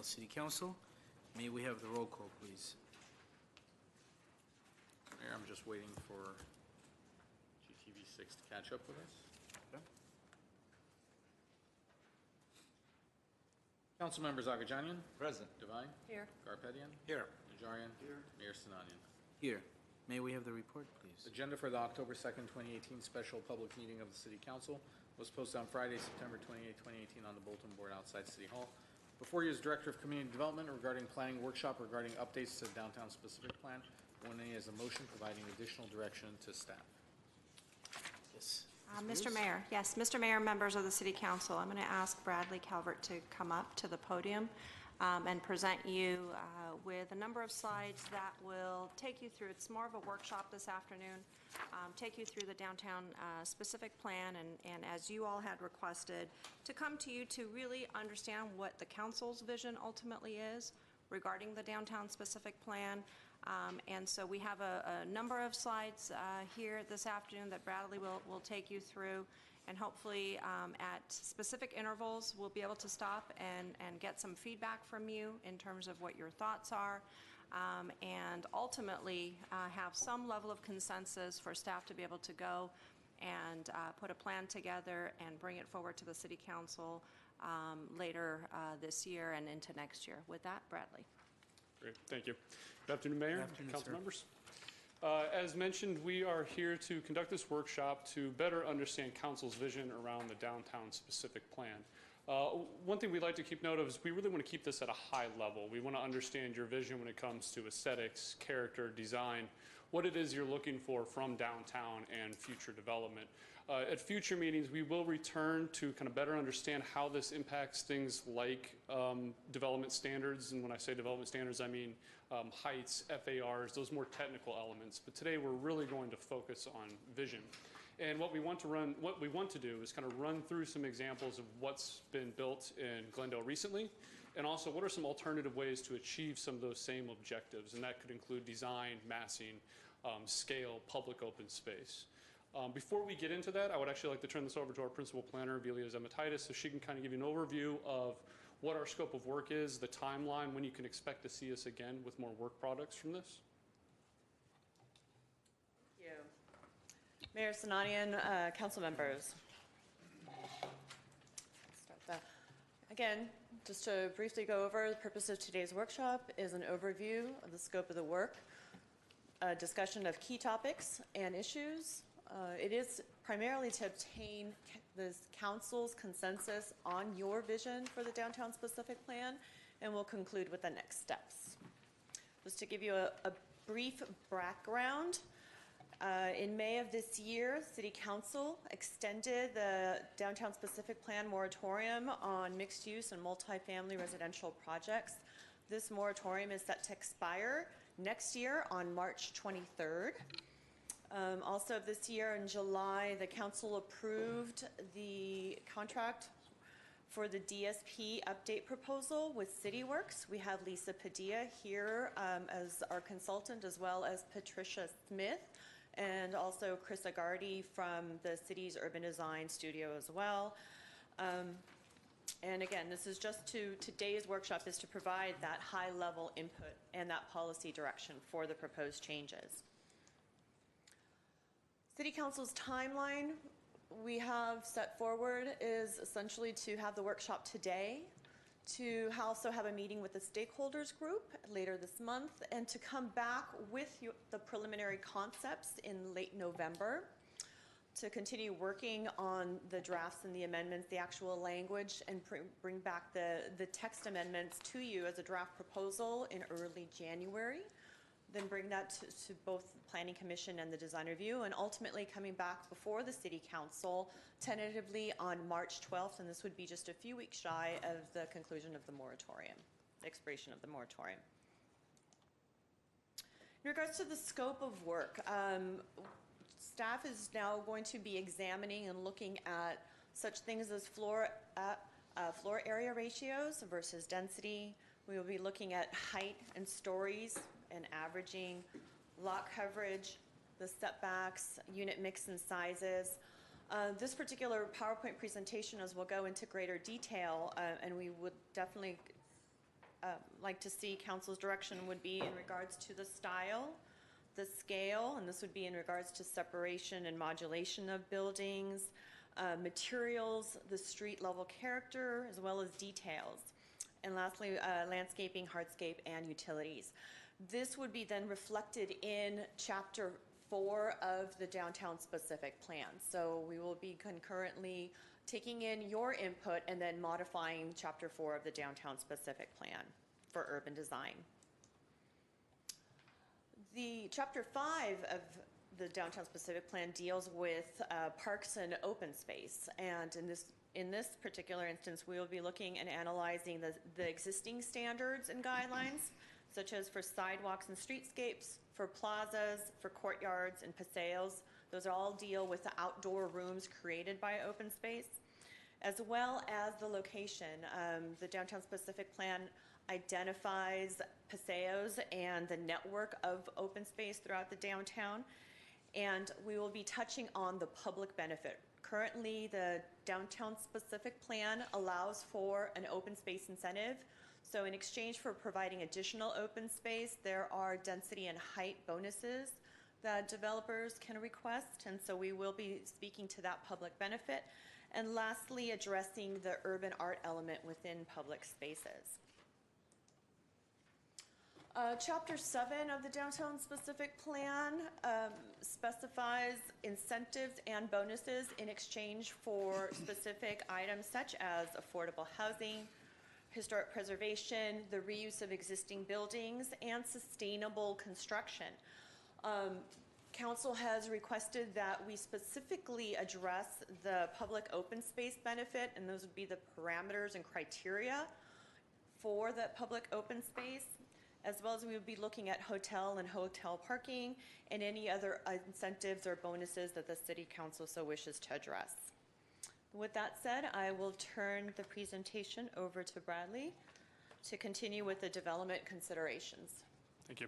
City Council. May we have the roll call, please? Mayor, I'm just waiting for GTV6 to catch up with us. Okay. Council members Agajanian, Present. Devine, Here. Garpetian, Here. Najarian, Mayor Sinanian. Here. May we have the report, please? Agenda for the October 2nd, 2018 special public meeting of the City Council was posted on Friday, September 28, 2018 on the bulletin board outside City Hall. Before you is Director of Community Development regarding planning workshop regarding updates to the downtown specific plan. One A is a motion providing additional direction to staff. Yes. Mr. Mayor, yes, Mr. Mayor, members of the City Council, I'm going to ask Bradley Calvert to come up to the podium and present you with a number of slides that will take you through, it's more of a workshop this afternoon, take you through the downtown specific plan and as you all had requested, to come to you to really understand what the council's vision ultimately is regarding the downtown specific plan. And so we have a number of slides here this afternoon that Bradley will take you through, and hopefully at specific intervals we'll be able to stop and get some feedback from you in terms of what your thoughts are, and ultimately have some level of consensus for staff to be able to go and put a plan together and bring it forward to the City Council later this year and into next year. With that, Bradley. Great, thank you. Good afternoon, Mayor, Good afternoon, council sir. members. As mentioned, we are here to conduct this workshop to better understand council's vision around the downtown specific plan. One thing we'd like to keep note of is we really want to keep this at a high level. We want to understand your vision when it comes to aesthetics, character, design, what it is you're looking for from downtown and future development. At future meetings, we will return to kind of better understand how this impacts things like development standards. And when I say development standards, I mean heights, FARs, those more technical elements. But today we're really going to focus on vision. And what we want to do is kind of run through some examples of what's been built in Glendale recently, and also what are some alternative ways to achieve some of those same objectives. And that could include design, massing, scale, public open space. Before we get into that, I would actually like to turn this over to our principal planner, Velia Zematitis, so she can kind of give you an overview of what our scope of work is, the timeline, when you can expect to see us again with more work products from this. Thank you. Mayor Sinanian, council members. Start that. Again, just to briefly go over, the purpose of today's workshop is an overview of the scope of the work, a discussion of key topics and issues. It is primarily to obtain the council's consensus on your vision for the downtown specific plan, and we'll conclude with the next steps. Just to give you a brief background, in May of this year, City Council extended the downtown specific plan moratorium on mixed use and multifamily residential projects. This moratorium is set to expire next year on March 23rd. Also this year in July, the council approved the contract for the DSP update proposal with CityWorks. We have Lisa Padilla here as our consultant, as well as Patricia Smith, and also Chris Agardi from the city's urban design studio as well. And again, this is just today's workshop is to provide that high level input and that policy direction for the proposed changes. City Council's timeline we have set forward is essentially to have the workshop today, to also have a meeting with the stakeholders group later this month, and to come back with the preliminary concepts in late November, to continue working on the drafts and the amendments, the actual language, and bring back the text amendments to you as a draft proposal in early January. Then bring that to both the Planning Commission and the Design Review, and ultimately coming back before the City Council tentatively on March 12th, and this would be just a few weeks shy of the conclusion of the moratorium, the expiration of the moratorium. In regards to the scope of work, staff is now going to be examining and looking at such things as floor area ratios versus density. We will be looking at height and stories and averaging, lot coverage, the setbacks, unit mix and sizes. This particular PowerPoint presentation, as we'll go into greater detail, and we would definitely like to see council's direction would be in regards to the style, the scale, and this would be in regards to separation and modulation of buildings, materials, the street level character, as well as details. And lastly, landscaping, hardscape, and utilities. This would be then reflected in Chapter 4 of the downtown specific plan. So we will be concurrently taking in your input and then modifying Chapter 4 of the downtown specific plan for urban design. The Chapter 5 of the downtown specific plan deals with parks and open space. And in this particular instance, we will be looking and analyzing the existing standards and guidelines, such as for sidewalks and streetscapes, for plazas, for courtyards and paseos. Those all deal with the outdoor rooms created by open space, as well as the location. The downtown specific plan identifies paseos and the network of open space throughout the downtown, and we will be touching on the public benefit. Currently, the downtown specific plan allows for an open space incentive. So in exchange for providing additional open space, there are density and height bonuses that developers can request. And so we will be speaking to that public benefit. And lastly, addressing the urban art element within public spaces. Chapter 7 of the downtown specific plan specifies incentives and bonuses in exchange for specific items such as affordable housing, historic preservation, the reuse of existing buildings, and sustainable construction. Council has requested that we specifically address the public open space benefit, and those would be the parameters and criteria for that public open space, as well as we would be looking at hotel and hotel parking and any other incentives or bonuses that the City Council so wishes to address. With that said, I will turn the presentation over to Bradley to continue with the development considerations. Thank you.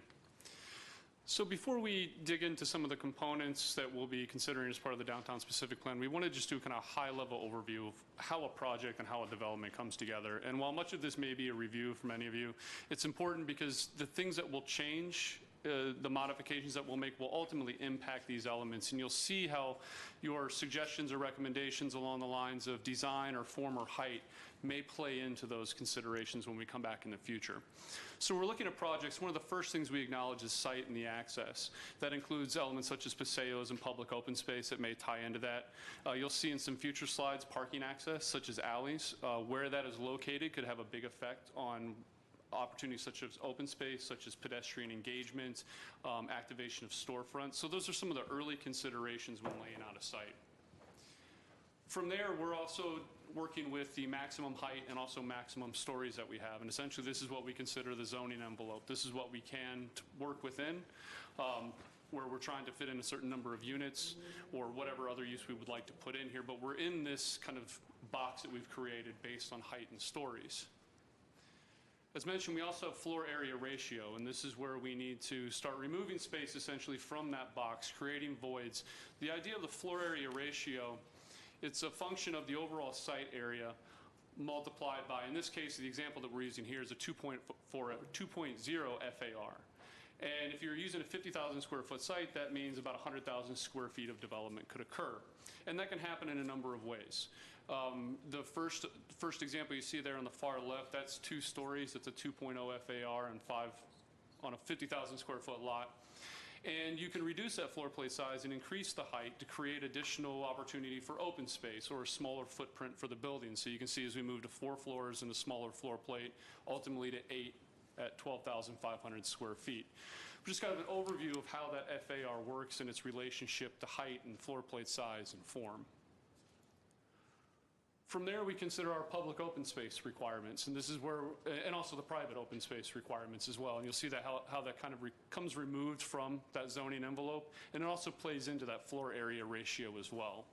So before we dig into some of the components that we'll be considering as part of the downtown specific plan, we want to just do kind of a high-level overview of how a project and how a development comes together. And while much of this may be a review for many of you, it's important because the things that will change, the modifications that we'll make will ultimately impact these elements. And you'll see how your suggestions or recommendations along the lines of design or form or height may play into those considerations when we come back in the future. So we're looking at projects. One of the first things we acknowledge is site and the access. That includes elements such as paseos and public open space that may tie into that. You'll see in some future slides parking access, such as alleys. Where that is located could have a big effect on opportunities such as open space, such as pedestrian engagement, activation of storefronts. So those are some of the early considerations when laying out a site. From there, we're also working with the maximum height and also maximum stories that we have. And essentially, this is what we consider the zoning envelope. This is what we can work within, where we're trying to fit in a certain number of units or whatever other use we would like to put in here. But we're in this kind of box that we've created based on height and stories. As mentioned, we also have floor area ratio, and this is where we need to start removing space essentially from that box, creating voids. The idea of the floor area ratio, it's a function of the overall site area multiplied by, in this case, the example that we're using here is a 2.0 FAR. And if you're using a 50,000 square foot site, that means about 100,000 square feet of development could occur. And that can happen in a number of ways. The first example you see there on the far left, that's 2 stories. It's a 2.0 FAR and 5 on a 50,000 square foot lot. And you can reduce that floor plate size and increase the height to create additional opportunity for open space or a smaller footprint for the building. So you can see as we move to 4 floors and a smaller floor plate, ultimately to 8 at 12,500 square feet. Just kind of an overview of how that FAR works and its relationship to height and floor plate size and form. From there, we consider our public open space requirements, and this is where, and also the private open space requirements as well. And you'll see that how that kind of comes removed from that zoning envelope, and it also plays into that floor area ratio as well.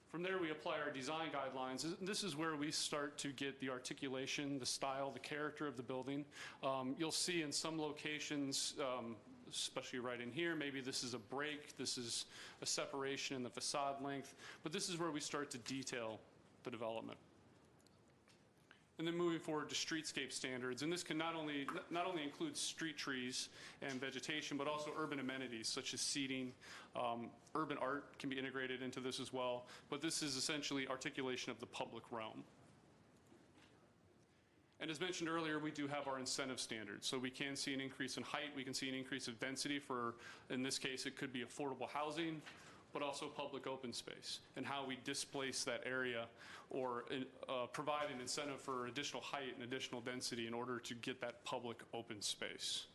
From there, we apply our design guidelines. This is where we start to get the articulation, the style, the character of the building. You'll see in some locations, especially right in here, maybe this is a break, this is a separation in the facade length, but this is where we start to detail the development. And then moving forward to streetscape standards, and this can not only include street trees and vegetation, but also urban amenities such as seating. Urban art can be integrated into this as well, but this is essentially articulation of the public realm. And as mentioned earlier, we do have our incentive standards. So we can see an increase in height, we can see an increase of density for, in this case, it could be affordable housing, but also public open space, and how we displace that area or provide an incentive for additional height and additional density in order to get that public open space.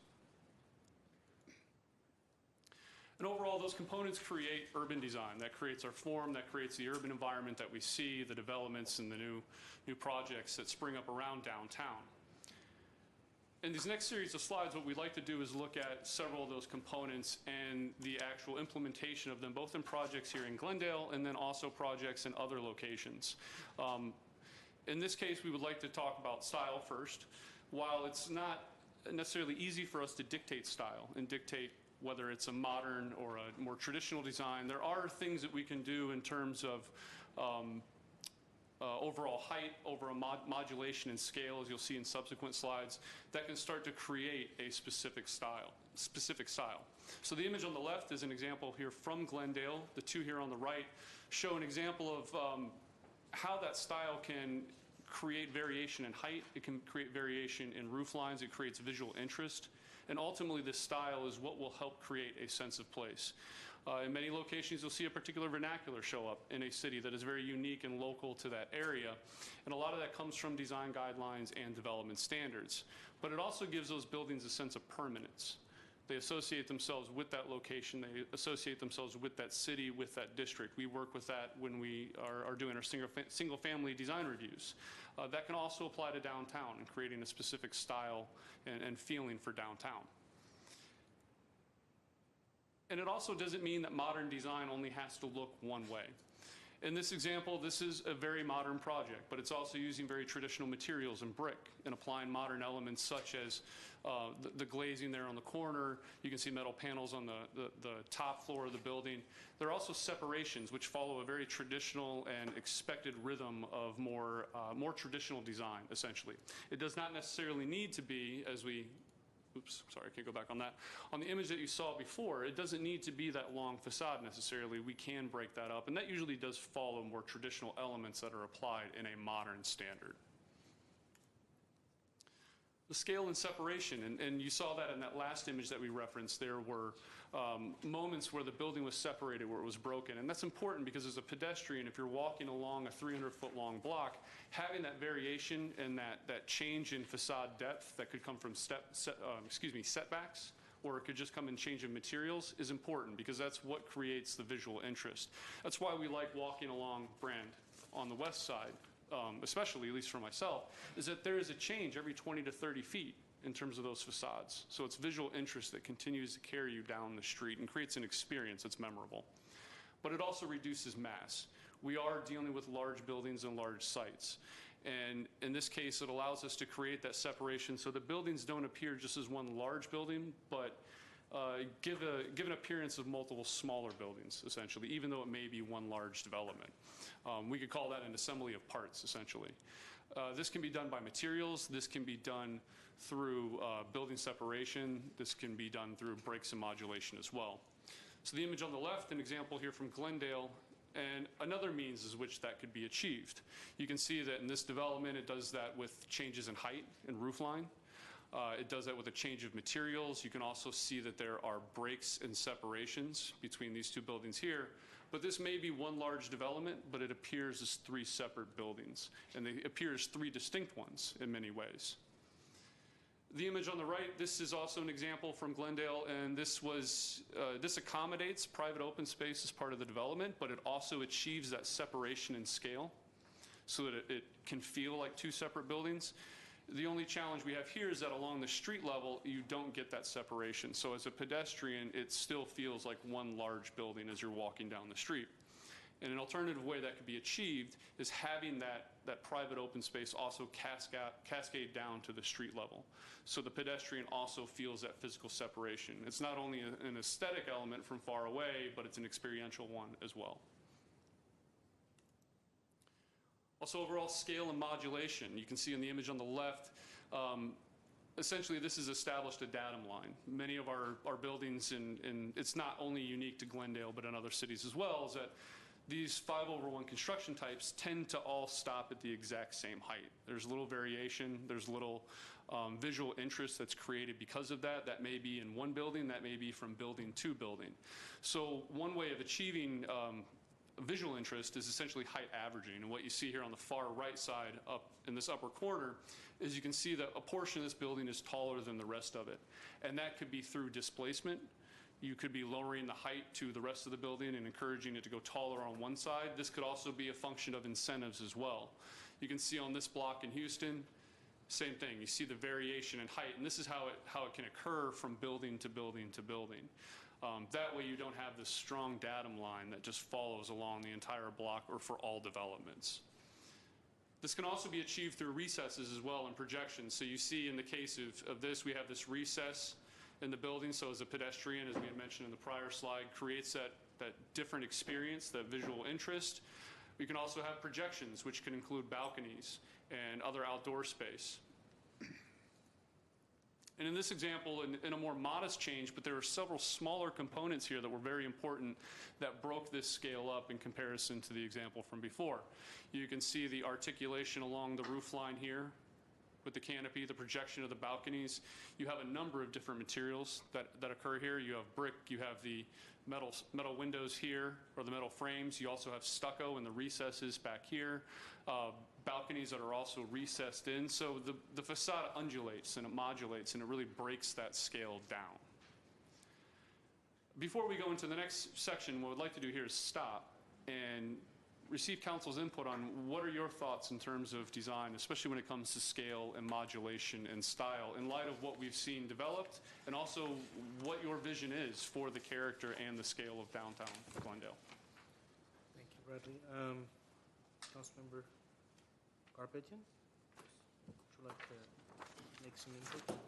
And overall, those components create urban design. That creates our form, that creates the urban environment that we see, the developments and the new projects that spring up around downtown. In these next series of slides, what we'd like to do is look at several of those components and the actual implementation of them, both in projects here in Glendale and then also projects in other locations. In this case, we would like to talk about style first. While it's not necessarily easy for us to dictate style and dictate whether it's a modern or a more traditional design, there are things that we can do in terms of overall height, overall modulation and scale, as you'll see in subsequent slides, that can start to create a specific style. So the image on the left is an example here from Glendale. The two here on the right show an example of how that style can create variation in height. It can create variation in roof lines. It creates visual interest. And ultimately, this style is what will help create a sense of place. In many locations, you'll see a particular vernacular show up in a city that is very unique and local to that area. And a lot of that comes from design guidelines and development standards. But it also gives those buildings a sense of permanence. They associate themselves with that location. They associate themselves with that city, with that district. We work with that when we are doing our single-family design reviews. That can also apply to downtown and creating a specific style and feeling for downtown. And it also doesn't mean that modern design only has to look one way. In this example, this is a very modern project, but it's also using very traditional materials and brick and applying modern elements such as the glazing there on the corner. You can see metal panels on the top floor of the building. There are also separations which follow a very traditional and expected rhythm of more traditional design, essentially. It does not necessarily need to be, as we oops, sorry, I can't go back on that. On the image that you saw before, it doesn't need to be that long facade necessarily. We can break that up, and that usually does follow more traditional elements that are applied in a modern standard. The scale and separation, and you saw that in that last image that we referenced. There were moments where the building was separated, where it was broken, and that's important because as a pedestrian, if you're walking along a 300-foot-long block, having that variation and that change in facade depth that could come from setbacks, or it could just come in change of materials, is important because that's what creates the visual interest. That's why we like walking along Brand on the west side. Especially, at least for myself, is that there is a change every 20 to 30 feet in terms of those facades. So it's visual interest that continues to carry you down the street and creates an experience that's memorable. But it also reduces mass. We are dealing with large buildings and large sites. And in this case, it allows us to create that separation so the buildings don't appear just as one large building, but give an appearance of multiple smaller buildings, essentially, even though it may be one large development. We could call that an assembly of parts, essentially. This can be done by materials. This can be done through building separation. This can be done through breaks and modulation as well. So the image on the left, an example here from Glendale, and another means is which that could be achieved. You can see that in this development, it does that with changes in height and roof line. It does that with a change of materials. You can also see that there are breaks and separations between these two buildings here. But this may be one large development, but it appears as three separate buildings. And they appear as three distinct ones in many ways. The image on the right, this is also an example from Glendale, and this accommodates private open space as part of the development, but it also achieves that separation in scale so that it can feel like two separate buildings. The only challenge we have here is that along the street level, you don't get that separation. So as a pedestrian, it still feels like one large building as you're walking down the street. And an alternative way that could be achieved is having that private open space also cascade down to the street level. So the pedestrian also feels that physical separation. It's not only an aesthetic element from far away, but it's an experiential one as well. Also, overall scale and modulation. You can see in the image on the left, essentially this has established a datum line. Many of our buildings, and it's not only unique to Glendale, but in other cities as well, is that these 5/1 construction types tend to all stop at the exact same height. There's little variation, there's little visual interest that's created because of that. That may be in one building, that may be from building to building. So one way of achieving visual interest is essentially height averaging. And what you see here on the far right side up in this upper corner is you can see that a portion of this building is taller than the rest of it. And that could be through displacement. You could be lowering the height to the rest of the building and encouraging it to go taller on one side. This could also be a function of incentives as well. You can see on this block in Houston, same thing. You see the variation in height, and this is how it can occur from building to building to building. That way you don't have this strong datum line that just follows along the entire block or for all developments. This can also be achieved through recesses as well and projections. So you see in the case of this, we have this recess in the building. So as a pedestrian, as we had mentioned in the prior slide, creates that different experience, that visual interest. We can also have projections, which can include balconies and other outdoor space. And in this example, in a more modest change, but there are several smaller components here that were very important that broke this scale up in comparison to the example from before. You can see the articulation along the roof line here with the canopy, the projection of the balconies. You have a number of different materials that occur here. You have brick, you have the metal windows here, or the metal frames. You also have stucco in the recesses back here. Balconies that are also recessed in. So the facade undulates and it modulates and it really breaks that scale down. Before we go into the next section, what we'd like to do here is stop and receive council's input on what are your thoughts in terms of design, especially when it comes to scale and modulation and style, in light of what we've seen developed, and also what your vision is for the character and the scale of downtown Glendale. Thank you, Bradley. Councilmember Garpetian, would you like to make some input?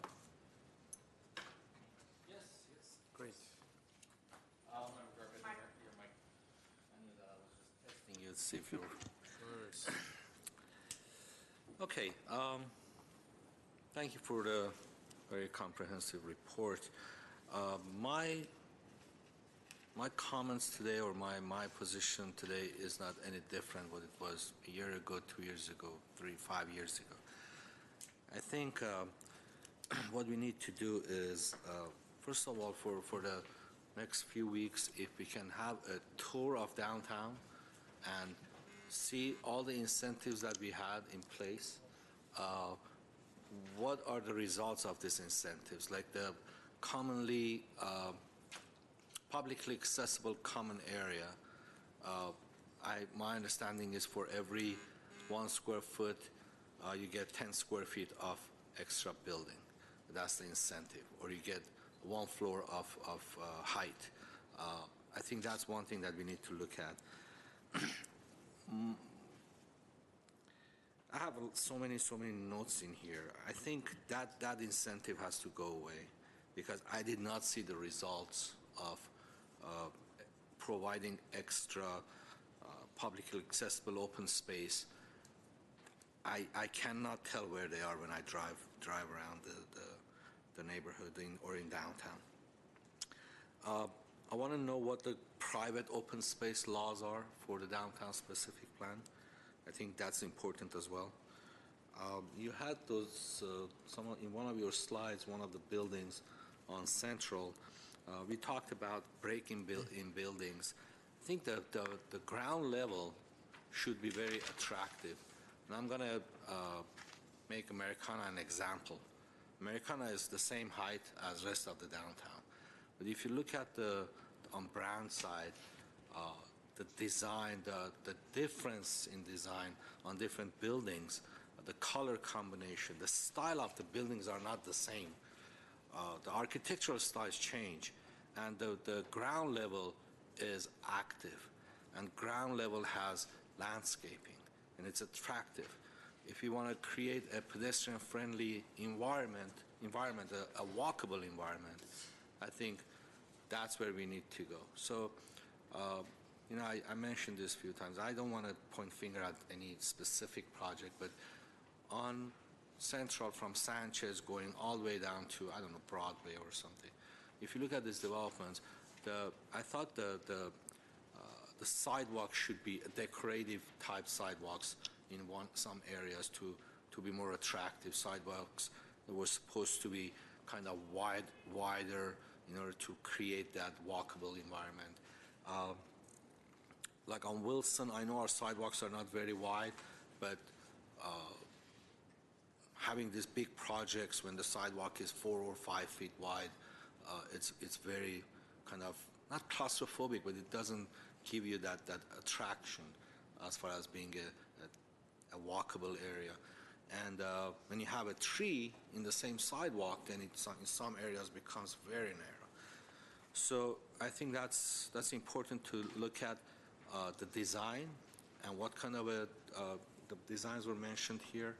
Yes. Great. Member Garpetian, your mic. I knew that. I was just testing you to see if you were. Sure. Okay. Thank you for the very comprehensive report. My comments today, or my position today, is not any different what it was a year ago, 2 years ago, 5 years ago. I think what we need to do is, first of all, for the next few weeks, if we can have a tour of downtown and see all the incentives that we had in place, what are the results of these incentives, like the commonly publicly accessible common area. My understanding is for every 1 square foot, you get 10 square feet of extra building. That's the incentive. Or you get 1 floor of height. I think that's one thing that we need to look at. I have so many notes in here. I think that incentive has to go away, because I did not see the results of providing extra publicly accessible open space. I cannot tell where they are when I drive around the neighborhood or in downtown. I want to know what the private open space laws are for the downtown specific plan. I think that's important as well. You had those, in one of your slides, one of the buildings on Central, we talked about breaking in buildings. I think that the ground level should be very attractive. And I'm going to make Americana an example. Americana is the same height as the rest of the downtown. But if you look at on Brown side, the design, the difference in design on different buildings, the color combination, the style of the buildings are not the same. The architectural styles change, and the ground level is active, and ground level has landscaping, and it's attractive. If you want to create a pedestrian-friendly environment, a walkable environment, I think that's where we need to go. So you know, I mentioned this a few times. I don't want to point finger at any specific project, but on Central from Sanchez going all the way down to, I don't know, Broadway or something, if you look at these developments, I thought the sidewalk should be decorative type sidewalks in some areas to be more attractive sidewalks that were supposed to be kind of wider in order to create that walkable environment. Like on Wilson, I know our sidewalks are not very wide, but having these big projects when the sidewalk is 4 or 5 feet wide, it's very kind of, not claustrophobic, but it doesn't give you that attraction as far as being a walkable area. And when you have a tree in the same sidewalk, then it in some areas becomes very narrow. So I think that's important to look at the design and what kind of the designs were mentioned here.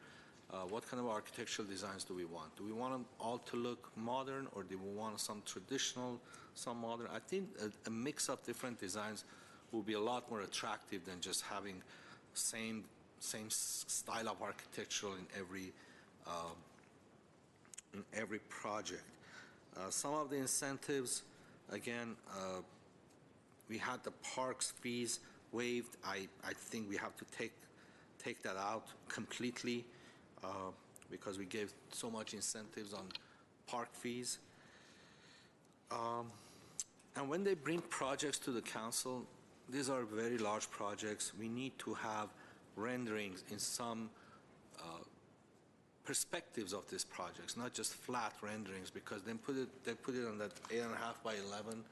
What kind of architectural designs do we want? Do we want them all to look modern, or do we want some traditional, some modern? I think a mix of different designs will be a lot more attractive than just having same style of architectural in every project. Some of the incentives, again, we had the parks fees waived. I think we have to take that out completely because we gave so much incentives on park fees. And when they bring projects to the council, these are very large projects. We need to have renderings in some perspectives of these projects, not just flat renderings, because they put it on that 8.5 by 11.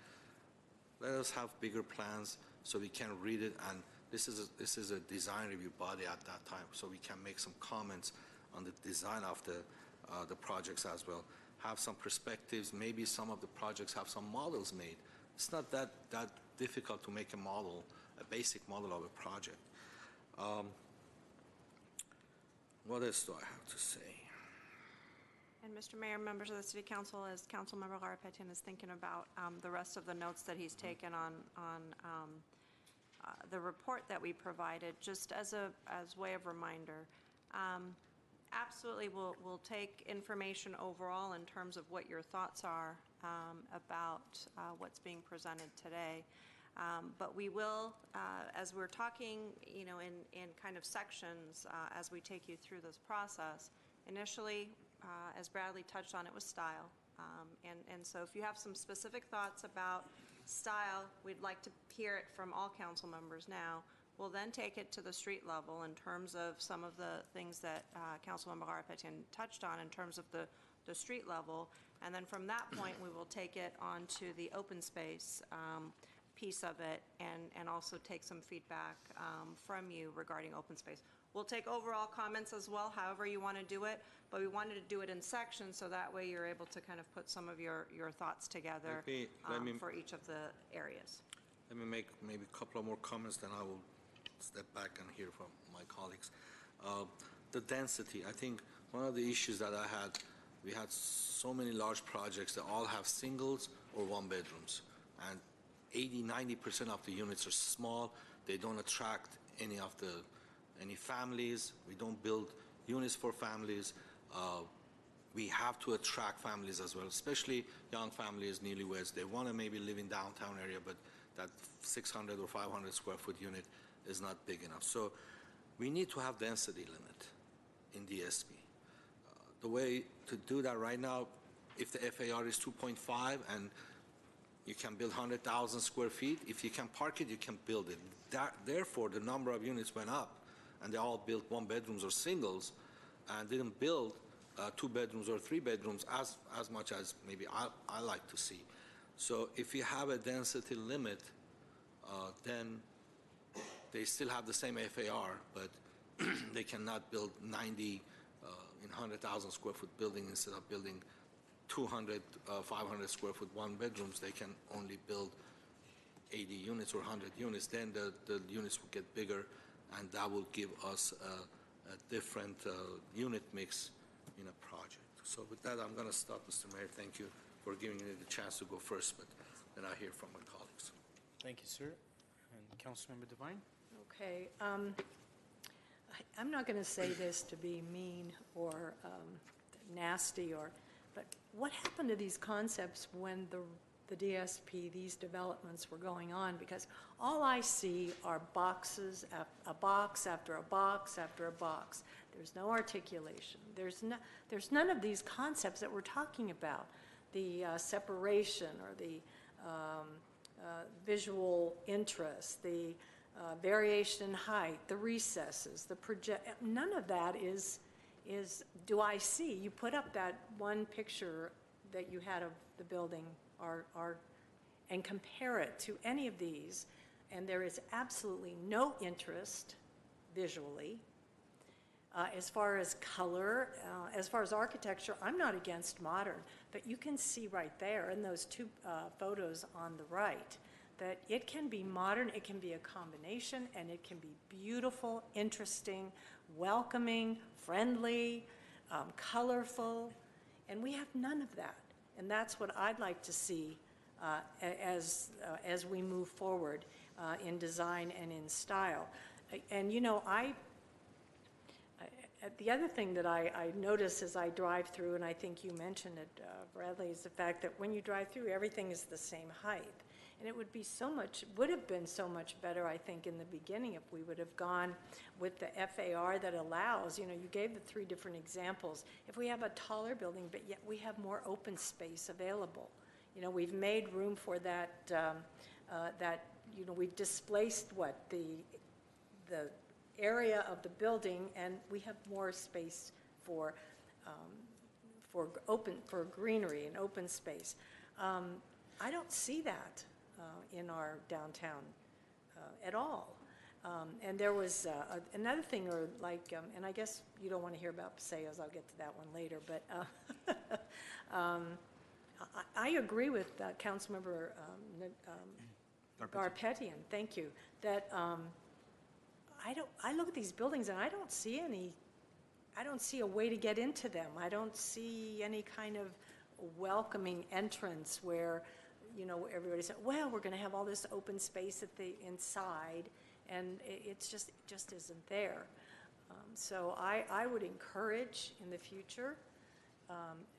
Let us have bigger plans so we can read it, and this is a design review body at that time, so we can make some comments on the design of the projects as well. Have some perspectives. Maybe some of the projects have some models made. It's not that difficult to make a model, a basic model of a project. What else do I have to say? And Mr. Mayor, members of the City Council, as Councilmember Garapetian is thinking about the rest of the notes that he's taken on the report that we provided, just as way of reminder, absolutely we'll take information overall in terms of what your thoughts are about what's being presented today. But we will, as we're talking, you know, in kind of sections as we take you through this process, initially, as Bradley touched on, it was style. And so if you have some specific thoughts about style, we'd like to hear it from all council members now. We'll then take it to the street level in terms of some of the things that Councilmember Garapetian touched on in terms of the street level. And then from that point, we will take it on to the open space piece of it and also take some feedback from you regarding open space. We'll take overall comments as well, however you want to do it, but we wanted to do it in sections so that way you're able to kind of put some of your thoughts together for each of the areas. Let me make maybe a couple of more comments, then I will step back and hear from my colleagues. The density, I think one of the issues that I had, we had so many large projects that all have singles or one bedrooms, and 80–90% of the units are small. They don't attract any families. We don't build units for families. We have to attract families as well, especially young families, newlyweds. They want to maybe live in downtown area, but that 600 or 500 square foot unit is not big enough. So we need to have density limit in DSP. The way to do that right now, if the FAR is 2.5 and you can build 100,000 square feet, if you can park it, you can build it. Therefore, the number of units went up, and they all built one bedrooms or singles and didn't build 2 bedrooms or 3 bedrooms as much as maybe I like to see. So if you have a density limit, then they still have the same FAR, but they cannot build 90 in 100,000 square foot building. Instead of building 200, 500 square foot one bedrooms, they can only build 80 units or 100 units. Then the units will get bigger, and that will give us a different unit mix in a project. So with that, I'm going to stop, Mr. Mayor. Thank you for giving me the chance to go first, but then I'll hear from my colleagues. Thank you, sir. And Councilmember Devine? Okay, I'm not going to say this to be mean or nasty, but what happened to these concepts when the DSP, these developments were going on? Because all I see are boxes, a box after a box after a box. There's no articulation. There's none of these concepts that we're talking about. The separation or the visual interest, the variation in height, the recesses, the none of that is do I see. You put up that one picture that you had of the building and compare it to any of these, and there is absolutely no interest visually. As far as color, as far as architecture, I'm not against modern, but you can see right there in those two photos on the right that it can be modern, it can be a combination, and it can be beautiful, interesting, welcoming, friendly, colorful, and we have none of that. And that's what I'd like to see as we move forward in design and in style. And you know, the other thing that I notice as I drive through, and I think you mentioned it, Bradley, is the fact that when you drive through, everything is the same height. And it would have been so much better, I think, in the beginning if we would have gone with the FAR that allows, you know, you gave the 3 different examples. If we have a taller building, but yet we have more open space available. You know, we've made room for that, you know, we've displaced the area of the building, and we have more space for greenery and open space. I don't see that in our downtown at all. And there was another thing, or like, and I guess you don't want to hear about Paseos, I'll get to that one later, but I agree with Councilmember Garpetian, thank you, that I look at these buildings and I don't see a way to get into them. I don't see any kind of welcoming entrance where, you know, everybody said, well, we're going to have all this open space at the inside, and it just isn't there. So I would encourage in the future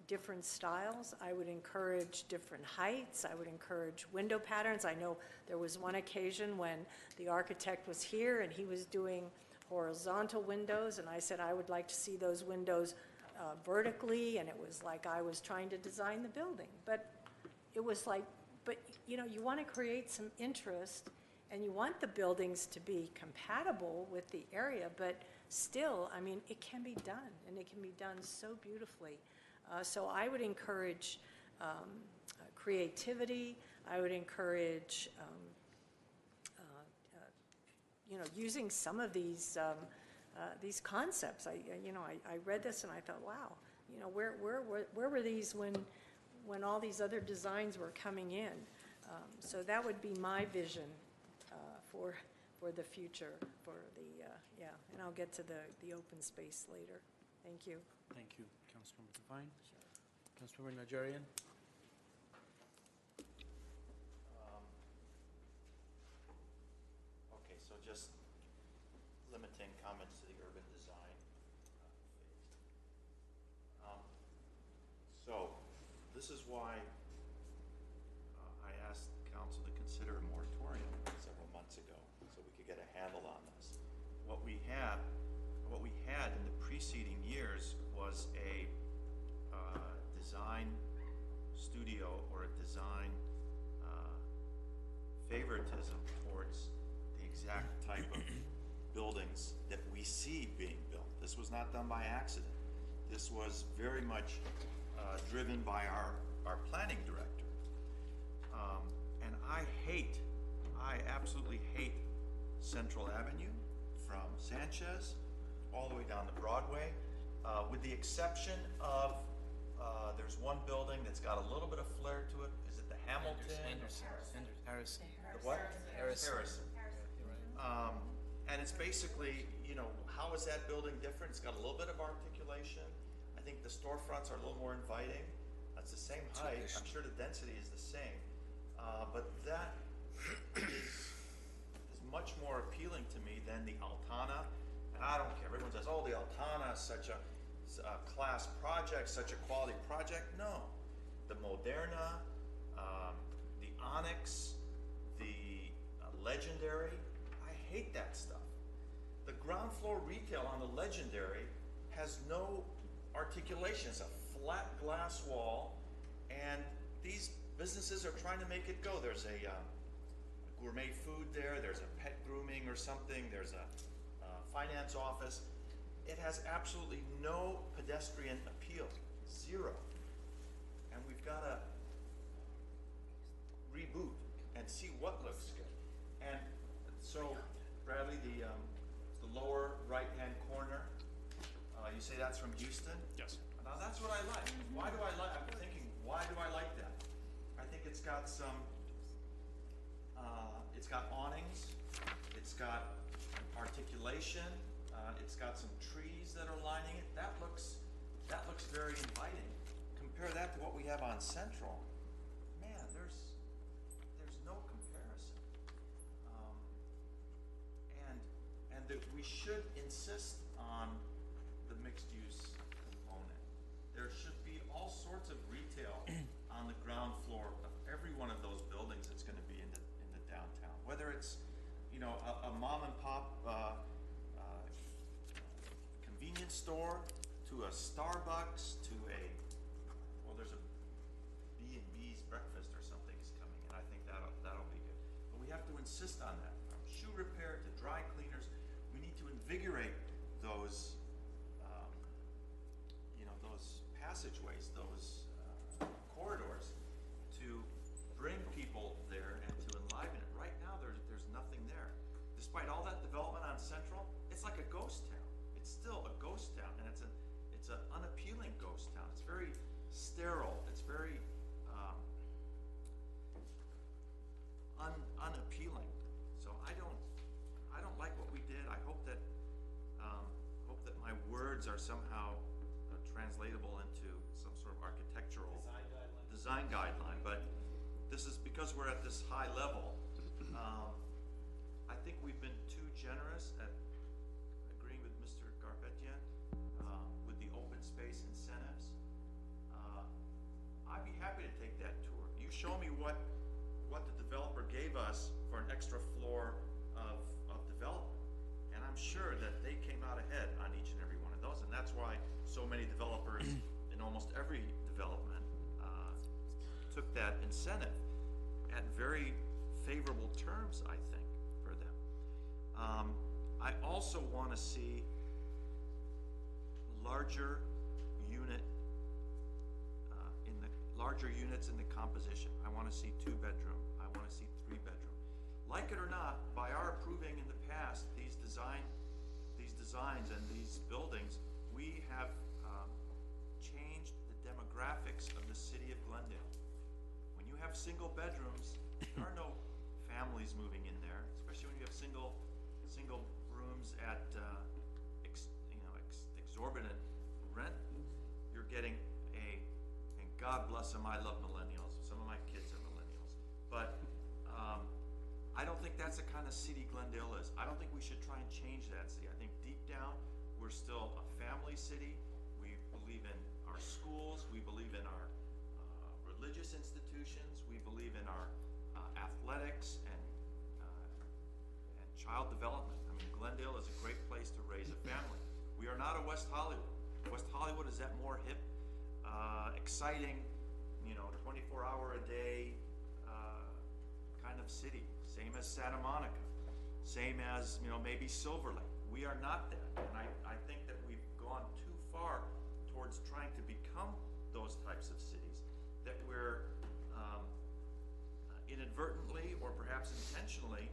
different styles. I would encourage different heights. I would encourage window patterns. I know there was one occasion when the architect was here and he was doing horizontal windows, and I said I would like to see those windows vertically, and it was like I was trying to design the building. But it was like, but you know, you want to create some interest, and you want the buildings to be compatible with the area, but still, I mean, it can be done, and it can be done so beautifully. So I would encourage creativity. I would encourage, you know, using some of these concepts. I read this and I thought, wow, you know, where were these when all these other designs were coming in? So that would be my vision for the future, for the yeah. And I'll get to the open space later. Thank you. Thank you, Councilmember Devine. Councilmember Najarian? Okay, so just limiting comments to the urban design phase. So this is why I asked council to consider a moratorium several months ago, so we could get a handle on this. What we had in the preceding years was a design studio or a design favoritism towards the exact type of buildings that we see being built. This was not done by accident. This was very much driven by our planning director. And I absolutely hate Central Avenue from Sanchez all the way down to Broadway, with the exception of there's one building that's got a little bit of flair to it. Is it the Hamilton? Harrison. The what? Harrison. And it's basically, you know, how is that building different? It's got a little bit of articulation. I think the storefronts are a little more inviting. That's the same height. I'm sure the density is the same. But that is much more appealing to me than the Altana. And I don't care, everyone says, oh, the Altana is such a class project, such a quality project. No, the Moderna, the Onyx, the Legendary, I hate that stuff. The ground floor retail on the Legendary has no articulation. It's a flat glass wall, and these businesses are trying to make it go. There's a gourmet food there, there's a pet grooming or something, there's a finance office. It has absolutely no pedestrian appeal, zero. And we've got to reboot and see what looks good. And so, Bradley, the lower right-hand corner, you say that's from Houston? Yes. Now that's what I like. Why do I like? I'm thinking, why do I like that? I think it's got some. It's got awnings. It's got articulation. It's got some trees that are lining it. That looks very inviting. Compare that to what we have on Central. Man, there's no comparison. And that we should insist on the mixed use component. There should be all sorts of retail on the ground floor of every one of those buildings that's going to be in the downtown. Whether it's, you know, a mom and pop convenience store, to a Starbucks, to a, well, there's a B&B's breakfast or something is coming, and I think that'll be good. But we have to insist on that. From shoe repair to dry cleaners, we need to invigorate those, those passageways, those corridors, to bring people there and to enliven it. Right now, there's nothing there. Despite all that development on Central, it's like a ghost town. It's still a ghost town, and it's an unappealing ghost town. It's very sterile. It's very unappealing. So I don't like what we did. I hope that my words are somehow translatable into some sort of architectural design guideline. But this is because we're at this high level. I think we've been too generous at agreeing with Mr. Garpetian with the open space incentives. I'd be happy to take that tour. You show me what the developer gave us for an extra floor of development, and I'm sure that they came out ahead on each and every one of those, and that's why so many developers in almost every development took that incentive at very favorable terms, I think, for them. I also want to see larger units in the composition. I want to see 2-bedroom. I want to see 3-bedroom. Like it or not, by our approving in the past these designs and these buildings, we have changed the demographics of the city of Glendale. When you have single bedrooms, there are no families moving in there, especially when you have single rooms at exorbitant rent. You're getting and God bless them, I love millennials. Some of my kids are millennials, but I don't think that's the kind of city Glendale is. I don't think we should try and change that city. I think deep down, we're still a family city. We believe in our schools. We believe in our religious institutions. We believe in our athletics and child development. I mean, Glendale is a great place to raise a family. We are not a West Hollywood. West Hollywood is that more hip, exciting, 24-hour-a-day kind of city. Same as Santa Monica. Same as, maybe Silver Lake. We are not that. And I think that we've gone too far towards trying to become those types of cities, that we're inadvertently or perhaps intentionally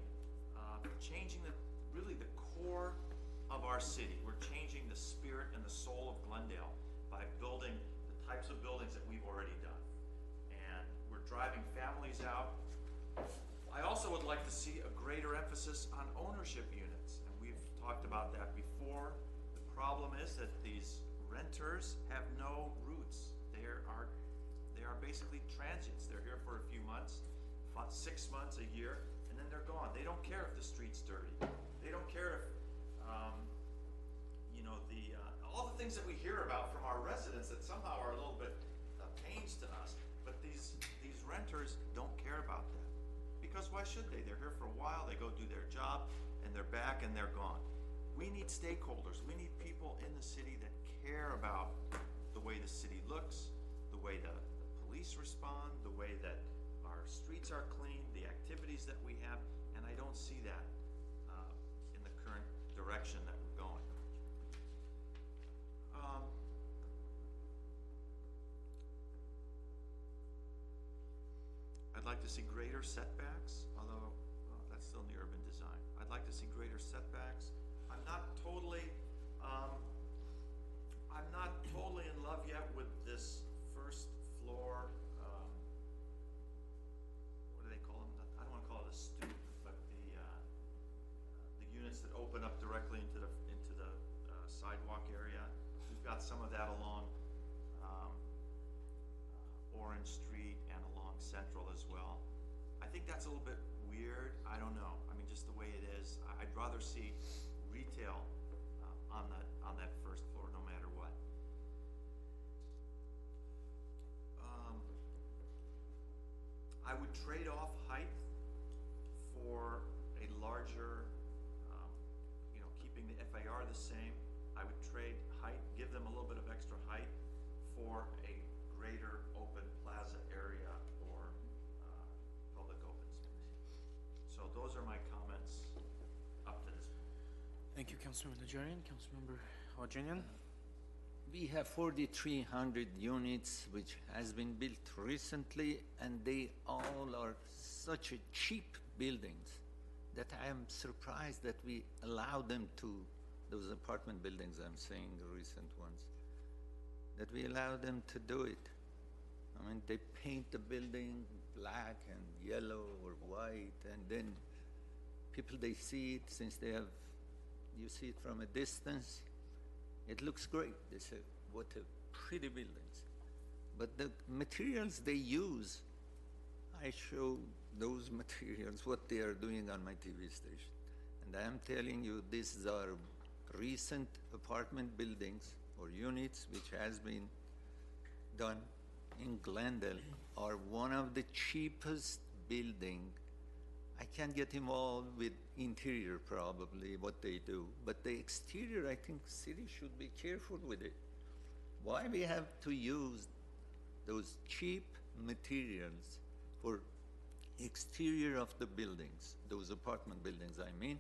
changing really the core of our city. We're changing the spirit and the soul of Glendale by building the types of buildings that we've already done. And we're driving families out. I also would like to see a greater emphasis on ownership units, and we've talked about that before. The problem is that these renters have no roots. They are basically transients. They're here for a few months, 6 months, a year, and then then they're gone. They don't care if the street's dirty. They don't care if, you know, all the things that we hear about from our residents that somehow are a little bit pains to us, but these renters don't care about that. Because why should they? They're here for a while, they go do their job, and they're back and they're gone. We need stakeholders. We need people in the city that care about the way the city looks, the way the police respond, the way that our streets are clean, the activities that we have, and I don't see that in the current direction that we're going. I'd like to see greater setbacks, although that's still in the urban design. I'd like to see greater setbacks. I'm not totally in love yet with this first floor, what do they call them? I don't want to call it a stoop, but the units that open up directly into the sidewalk area. We've got some of that along Orange Street and along Central as well. I think that's a little bit weird. I don't know. I mean, just the way it is. I'd rather see retail on that first floor, no matter what. I would trade off height for a larger, keeping the FAR the same. I would trade height, give them a little bit of extra height for a greater open plaza area or public open space. So those are my comments up to this point. Thank you, Councilmember Najarian. Councilmember Wajanian. We have 4,300 units which has been built recently, and they all are such a cheap buildings that I am surprised that we allow them to, those apartment buildings I'm saying, the recent ones, that we allow them to do it. I mean, they paint the building black and yellow or white, and then people, they see it, since they have, you see it from a distance, it looks great. They say, what a pretty buildings. But the materials they use, I show those materials, what they are doing on my TV station. And I am telling you, these are recent apartment buildings or units which has been done in Glendale, are one of the cheapest building. I can't get involved with interior probably, what they do, but the exterior, I think city should be careful with it. Why we have to use those cheap materials for exterior of the buildings, those apartment buildings I mean,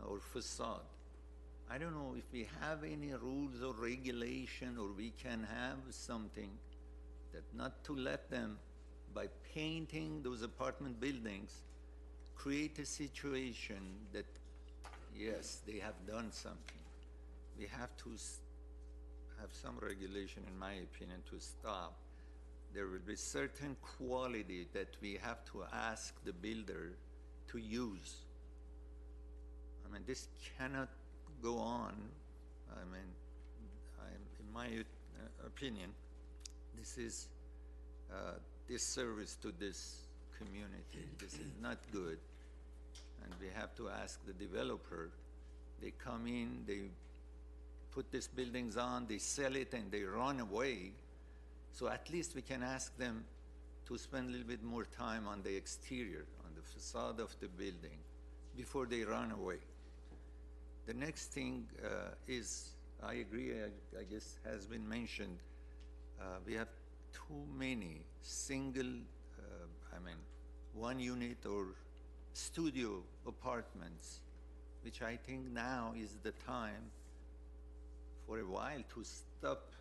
or facade? I don't know if we have any rules or regulation, or we can have something that not to let them, by painting those apartment buildings, create a situation that, yes, they have done something. We have to have some regulation, in my opinion, to stop. There will be certain quality that we have to ask the builder to use. I mean, this cannot go on. I mean, in my opinion, this is disservice to this community. This is not good. And we have to ask the developer. They come in, they put these buildings on, they sell it, and they run away. So at least we can ask them to spend a little bit more time on the exterior, on the facade of the building, before they run away. The next thing is, I agree, I guess has been mentioned, we have too many single, one unit or studio apartments, which I think now is the time for a while to stop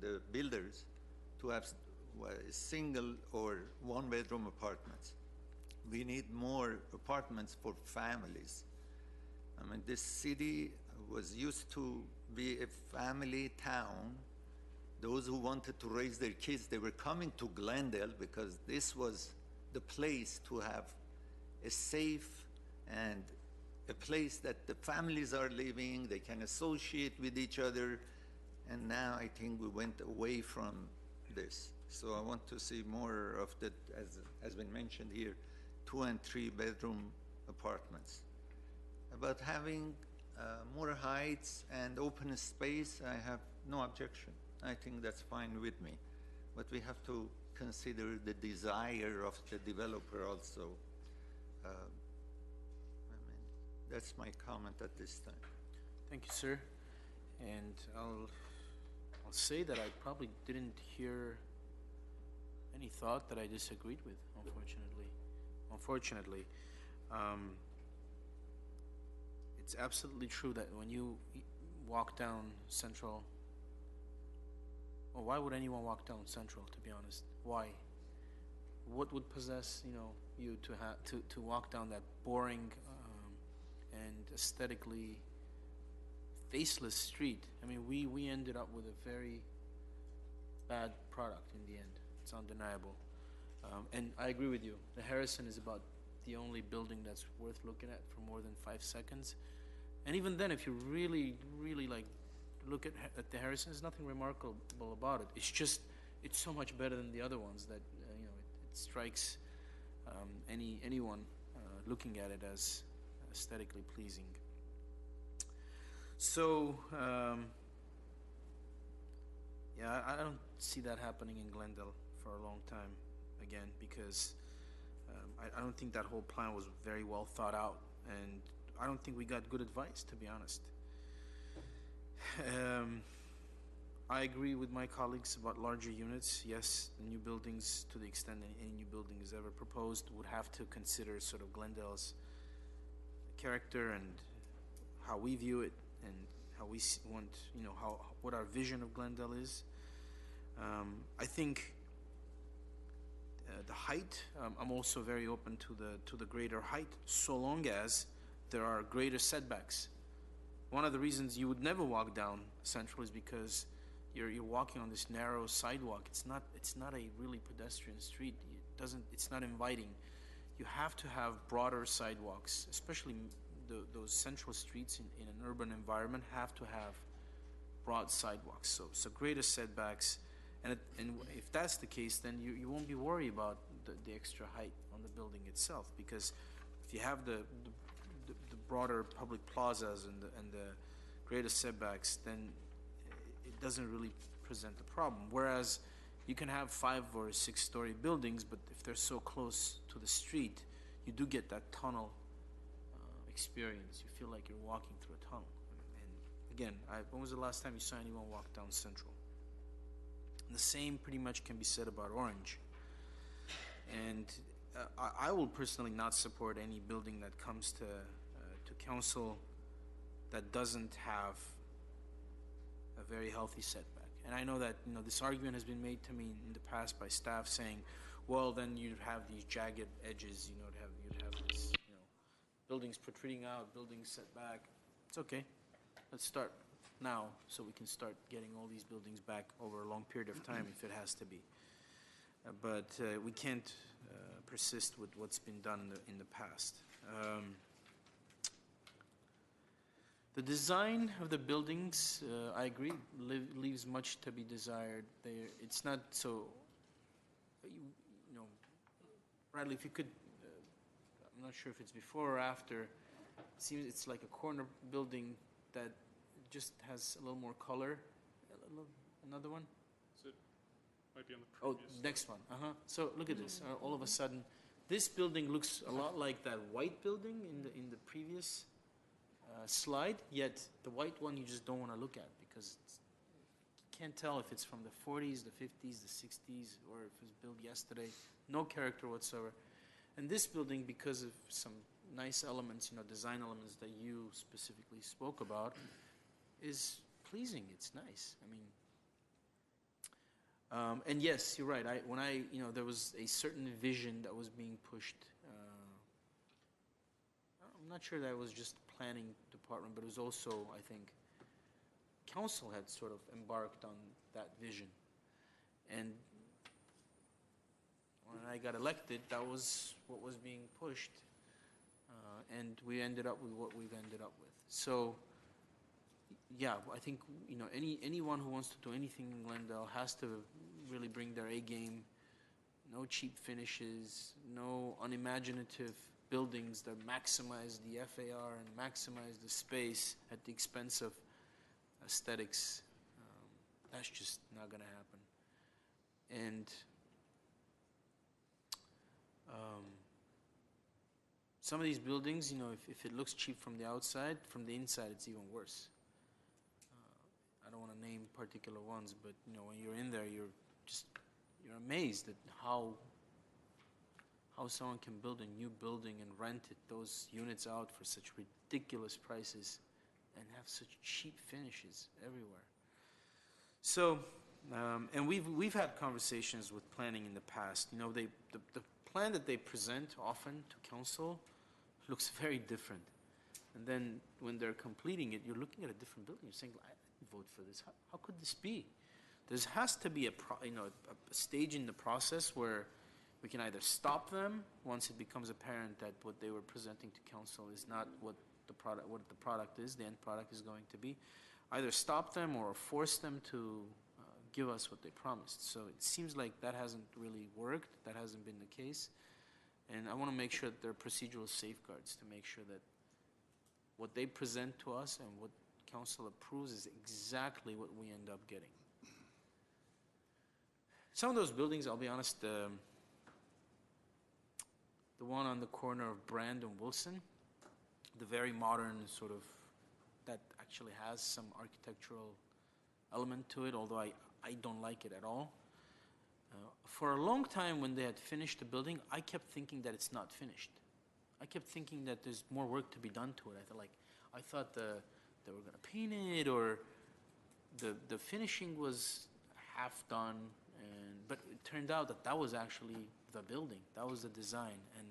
the builders to have single or one-bedroom apartments. We need more apartments for families. I mean, this city was used to be a family town. Those who wanted to raise their kids, they were coming to Glendale because this was the place to have a safe and a place that the families are living, they can associate with each other. And now I think we went away from this. So I want to see more of that, as has been mentioned here, 2 and 3 bedroom apartments. About having more heights and open space, I have no objection. I think that's fine with me. But we have to consider the desire of the developer also. That's my comment at this time. Thank you, sir. And I'll say that I probably didn't hear any thought that I disagreed with, unfortunately. It's absolutely true that when you walk down Central, well, why would anyone walk down Central, to be honest? Why? What would possess, you to walk down that boring and aesthetically faceless street? I mean, we ended up with a very bad product in the end. It's undeniable. And I agree with you. The Harrison is about the only building that's worth looking at for more than 5 seconds. And even then, if you really, really look at the Harrison, there's nothing remarkable about it. It's just, it's so much better than the other ones that, it strikes anyone looking at it as aesthetically pleasing. So, yeah, I don't see that happening in Glendale for a long time again, because I don't think that whole plan was very well thought out, and I don't think we got good advice, to be honest. I agree with my colleagues about larger units. Yes, the new buildings, to the extent that any new building is ever proposed, would have to consider sort of Glendale's character and how we view it, and how we want, what our vision of Glendale is. I think the height, I'm also very open to the greater height, so long as there are greater setbacks. One of the reasons you would never walk down Central is because you're walking on this narrow sidewalk. It's not a really pedestrian street. It's not inviting. You have to have broader sidewalks, especially those central streets in an urban environment have to have broad sidewalks. So greater setbacks, and if that's the case, then you won't be worried about the extra height on the building itself, because if you have the broader public plazas and the greater setbacks, then it doesn't really present a problem. Whereas you can have 5 or 6 story buildings, but if they're so close to the street, you do get that tunnel experience. You feel like you're walking through a tunnel. And again, when was the last time you saw anyone walk down Central? And the same pretty much can be said about Orange. And I will personally not support any building that comes to council that doesn't have a very healthy setback. And I know that this argument has been made to me in the past by staff saying, well, then you'd have these jagged edges, you'd have this, buildings protruding out, buildings set back. It's okay. Let's start now so we can start getting all these buildings back over a long period of time if it has to be. But we can't persist with what's been done in the past. The design of the buildings, I agree, leaves much to be desired. It's not so, Bradley, if you could, I'm not sure if it's before or after, it seems it's like a corner building that just has a little more color. Another one? So it might be on the previous slide. Next one. So look at this. All of a sudden, this building looks a lot like that white building in the previous slide, yet the white one you just don't want to look at because you can't tell if it's from the 40s, the 50s, the 60s, or if it was built yesterday. No character whatsoever. And this building, because of some nice elements, design elements that you specifically spoke about, is pleasing. It's nice. I mean, and yes, you're right. When there was a certain vision that was being pushed. I'm not sure that it was just planning department, but it was also, I think, council had sort of embarked on that vision. And when I got elected, that was what was being pushed. And we ended up with what we've ended up with. So, yeah, I think, anyone who wants to do anything in Glendale has to really bring their A game, no cheap finishes, no unimaginative buildings that maximize the FAR and maximize the space at the expense of aesthetics. That's just not going to happen. And some of these buildings, if it looks cheap from the outside, from the inside it's even worse. I don't want to name particular ones, but when you're in there, you're amazed at how someone can build a new building and rent those units out for such ridiculous prices and have such cheap finishes everywhere. So, and we've had conversations with planning in the past. The plan that they present often to council looks very different. And then when they're completing it, you're looking at a different building. You're saying, I didn't vote for this. How could this be? There has to be a stage in the process where we can either stop them once it becomes apparent that what they were presenting to council is not what the product is, the end product is going to be. Either stop them or force them to give us what they promised. So it seems like that hasn't really worked. That hasn't been the case. And I want to make sure that there are procedural safeguards to make sure that what they present to us and what council approves is exactly what we end up getting. Some of those buildings, I'll be honest, the one on the corner of Brand and Wilson, the very modern sort of, that actually has some architectural element to it, although I don't like it at all. For a long time when they had finished the building, I kept thinking that it's not finished. I kept thinking that there's more work to be done to it. I thought they were going to paint it, or the finishing was half done, but it turned out that was actually the building. That was the design. And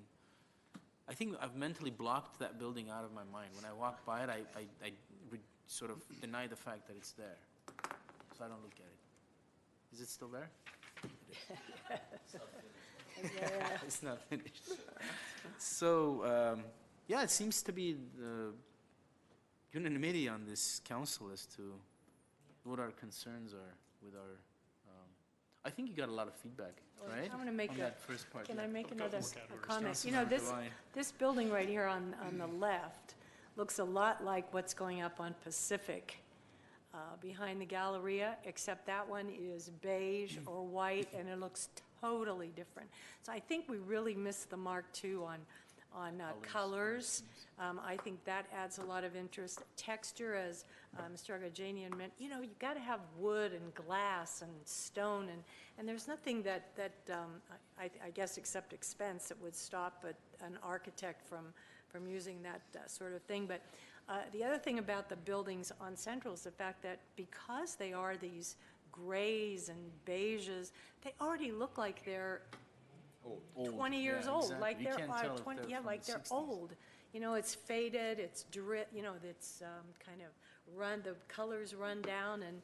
I think I've mentally blocked that building out of my mind. When I walk by it, I sort of deny the fact that it's there. So I don't look at it. Is it still there? It's not finished. So, yeah, it seems to be the unanimity on this council as to what our concerns are with our, I think you got a lot of feedback, right? I want to make on that first part. Can yeah. I make another comment? Councilmember Devine. This building right here on the left looks a lot like what's going up on Pacific behind the Galleria, except that one is beige or white, and it looks totally different. So I think we really missed the mark, too, on colors. I think that adds a lot of interest. Texture, as Mr. Agajanian meant, you've got to have wood and glass and stone, and there's nothing that I guess except expense that would stop an architect from using that sort of thing. But the other thing about the buildings on Central is the fact that because they are these grays and beiges, they already look like they're 20 years Yeah, old, exactly. like You they're can't tell if 20, they're yeah, from like the they're 60s. old. It's faded, it's it's kind of the colors run down, and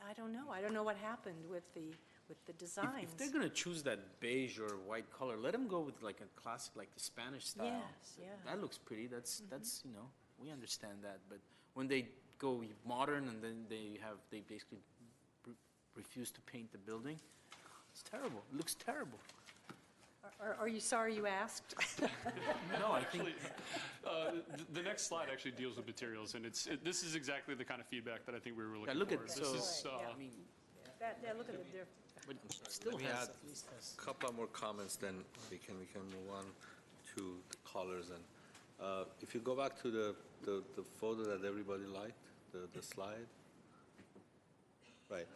I don't know. I don't know what happened with the designs. If they're going to choose that beige or white color, let them go with like a classic, like the Spanish style. Yes, yeah. That looks pretty. That's we understand that. But when they go modern and then they basically refuse to paint the building, it's terrible. It looks terrible. Are you sorry you asked? No, I think The next slide actually deals with materials, and this is exactly the kind of feedback that I think we were looking look for. at This so. is, I mean, Look at the difference. but it still Let me has add at least has. a couple of more comments, then we can move on to the colors. And if you go back to the photo that everybody liked, the slide, right?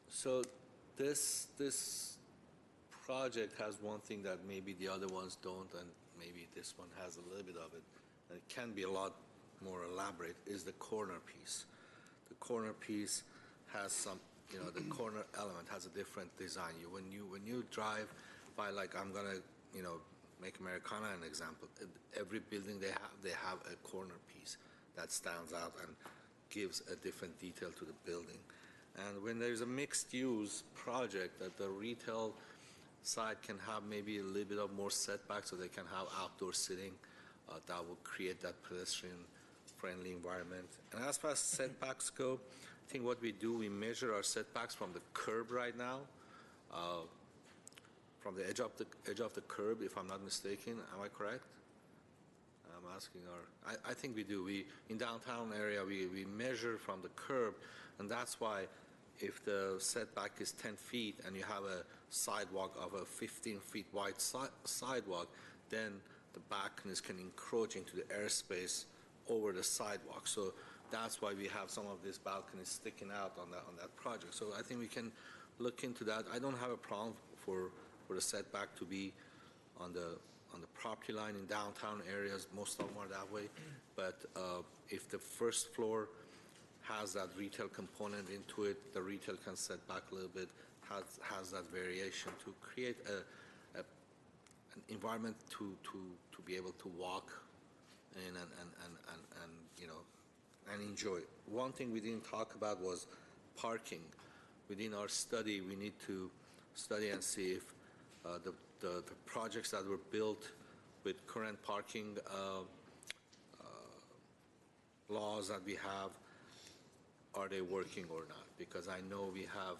So this project has one thing that maybe the other ones don't, and maybe this one has a little bit of it, and it can be a lot more elaborate, is the corner piece. The corner piece has some, the corner element has a different design. When you drive by, like, I'm gonna, make Americana an example. Every building they have a corner piece that stands out and gives a different detail to the building. And when there's a mixed-use project, that the retail side can have maybe a little bit of more setback, so they can have outdoor sitting, that will create that pedestrian-friendly environment. And as far as setbacks go, I think what we do, we measure our setbacks from the curb right now, from the edge of the curb, if I'm not mistaken. Am I correct? I'm asking I think we do. In downtown area, we measure from the curb, and that's why if the setback is 10 feet and you have a sidewalk of a 15 feet wide sidewalk, then the balconies can encroach into the airspace over the sidewalk. So that's why we have some of these balconies sticking out on that project. So I think we can look into that. I don't have a problem for the setback to be on the property line in downtown areas. Most of them are that way. But if the first floor has that retail component into it, the retail can set back a little bit, has that variation to create an environment to be able to walk in and you know, and enjoy. One thing we didn't talk about was parking. Within our study, we need to study and see if the projects that were built with current parking laws that we have, are they working or not? Because I know we have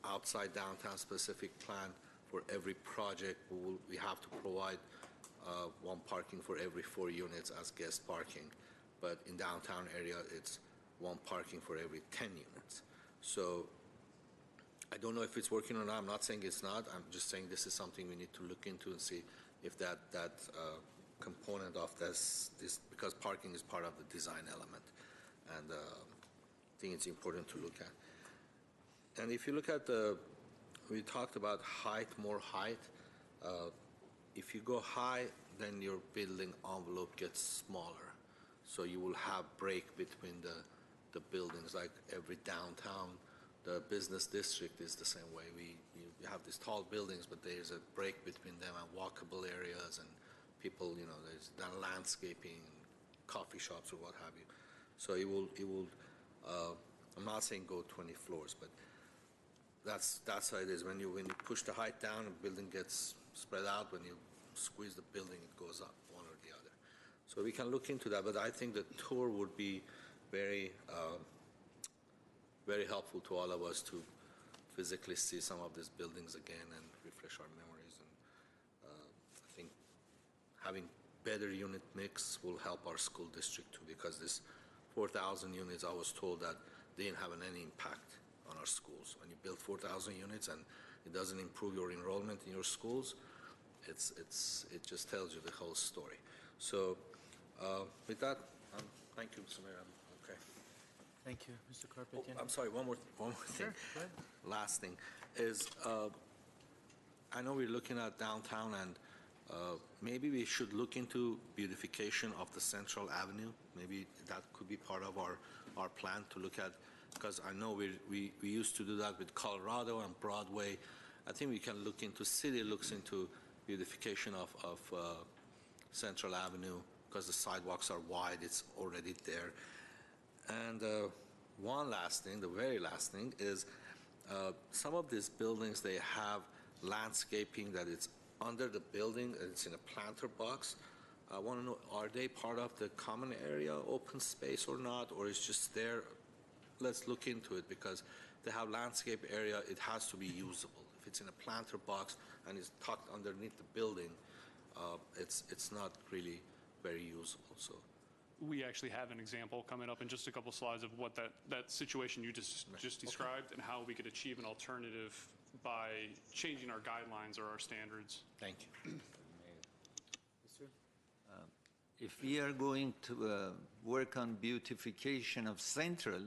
outside downtown specific plan for every project. We have to provide one parking for every 4 units as guest parking. But in downtown area, it's one parking for every 10 units. So I don't know if it's working or not. I'm not saying it's not. I'm just saying this is something we need to look into and see if that component of this, because parking is part of the design element. And I think it's important to look at. And if you look at we talked about height, more height. If you go high, then your building envelope gets smaller. So you will have break between the buildings, like every downtown. The business district is the same way. You have these tall buildings, but there's a break between them and walkable areas, and people, you know, there's that landscaping, coffee shops or what have you. So it will. I'm not saying go 20 floors, but that's how it is. When you push the height down, the building gets spread out. When you squeeze the building, it goes up, one or the other. So we can look into that, but I think the tour would be very very helpful to all of us to physically see some of these buildings again and refresh our memories. And I think having better unit mix will help our school district too, because this 4,000 units, I was told that they didn't have any impact on our schools. When you build 4,000 units and it doesn't improve your enrollment in your schools, it just tells you the whole story. So with that, thank you, Mr. Mayor. Okay. Thank you, Mr. Karpetian. I'm sorry, one more thing. Sure, go ahead. Last thing is, I know we're looking at downtown, and maybe we should look into beautification of the Central Avenue. Maybe that could be part of our plan to look at, because I know we used to do that with Colorado and Broadway. I think we can look into, city looks into beautification of Central Avenue, because the sidewalks are wide, it's already there. And one last thing, the very last thing is, some of these buildings, they have landscaping that it's under the building, and it's in a planter box. I want to know, are they part of the common area, open space or not, or it's just there? Let's look into it, because they have landscape area, it has to be usable. If it's in a planter box and it's tucked underneath the building, it's not really very usable. So We actually have an example coming up in just a couple slides of what that situation you just described, and how we could achieve an alternative by changing our guidelines or our standards. thank you. If we are going to work on beautification of Central,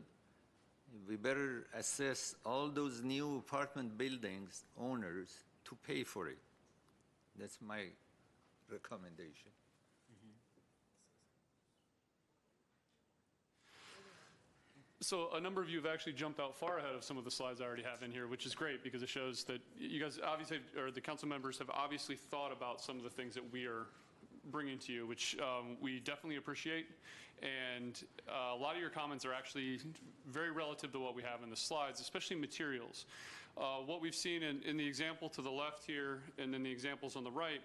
we better assess all those new apartment buildings owners to pay for it. That's my recommendation. So a number of you have actually jumped out far ahead of some of the slides I already have in here, which is great, because it shows that you guys obviously, or the council members have obviously thought about some of the things that we are bringing to you, which we definitely appreciate. And a lot of your comments are actually very relative to what we have in the slides, especially materials. What we've seen in the example to the left here, and then the examples on the right,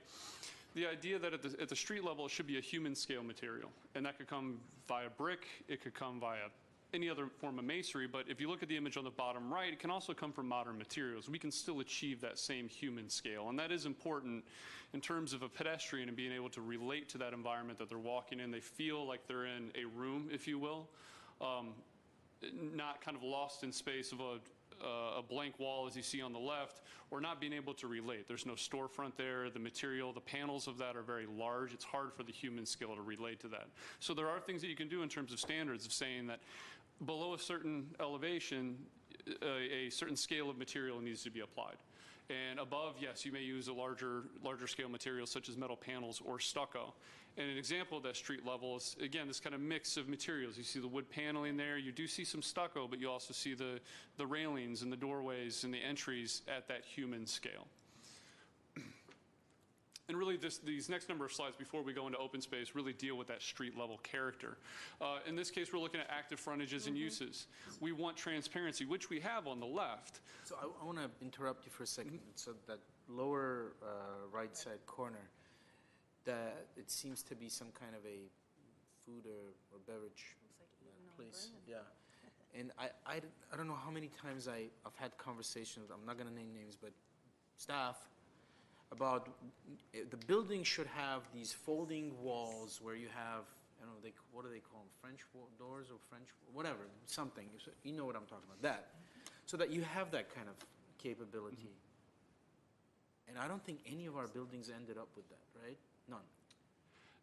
the idea that at the street level, it should be a human scale material. And that could come via brick, it could come via any other form of masonry, but if you look at the image on the bottom right, it can also come from modern materials. We can still achieve that same human scale, and that is important in terms of a pedestrian and being able to relate to that environment that they're walking in. They feel like they're in a room, if you will, not kind of lost in space of a blank wall as you see on the left, or not being able to relate. There's no storefront there. The material, the panels of that are very large. It's hard for the human skill to relate to that. So there are things that you can do in terms of standards of saying that below a certain elevation, a certain scale of material needs to be applied. And above, yes, you may use a larger scale material such as metal panels or stucco. And an example of that street level is, again, this kind of mix of materials. You see the wood paneling there. You do see some stucco, but you also see the railings and the doorways and the entries at that human scale. And really, these next number of slides before we go into open space really deal with that street level character. In this case, we're looking at active frontages and uses. We want transparency, which we have on the left. So I want to interrupt you for a second. So that lower right side corner, that it seems to be some kind of a food or beverage place. Yeah. And I don't know how many times I've had conversations, I'm not going to name names, but staff, about the building should have these folding walls where you have, I don't know, what do they call them, French doors or French, whatever, something. You know what I'm talking about, that. So that you have that kind of capability. And I don't think any of our buildings ended up with that, right? None.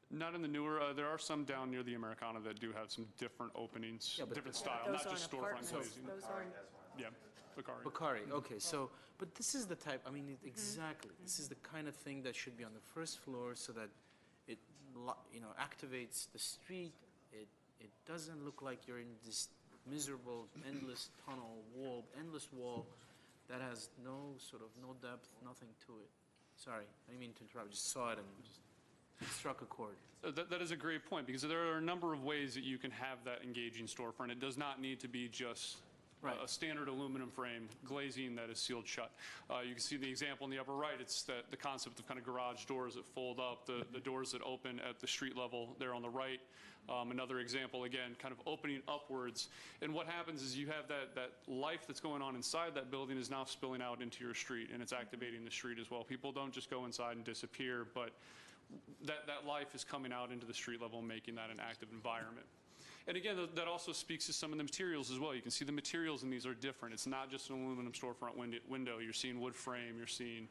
Not in the newer, there are some down near the Americana that do have some different openings, Yeah, but different those style, not just storefront glazing. Those aren't, Yeah, Bakari. Bakari, okay, so, but this is the type, I mean, exactly, this is the kind of thing that should be on the first floor so that it, activates the street. It doesn't look like you're in this miserable, endless endless wall that has no depth, nothing to it. Sorry, I didn't mean to interrupt, just saw it and just struck a chord. That is a great point, because there are a number of ways that you can have that engaging storefront. It does not need to be just a standard aluminum frame glazing that is sealed shut. You can see the example in the upper right. It's the concept of kind of garage doors that fold up, the doors that open at the street level there on the right. Another example, again, kind of opening upwards. And what happens is you have that life that's going on inside that building is now spilling out into your street, and it's activating the street as well. People don't just go inside and disappear, but that life is coming out into the street level, making that an active environment. And again, that also speaks to some of the materials as well. You can see the materials in these are different. It's not just an aluminum storefront window. You're seeing wood frame. You're seeing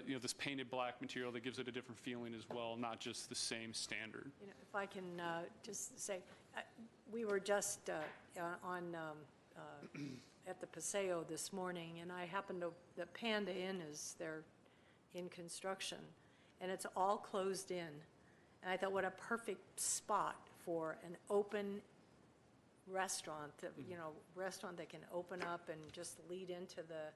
this painted black material that gives it a different feeling as well, not just the same standard. if I can just say, we were just at the Paseo this morning, and I happened to, the Panda Inn is there in construction, and it's all closed in. And I thought, what a perfect spot for an open restaurant, that, restaurant that can open up and just lead into the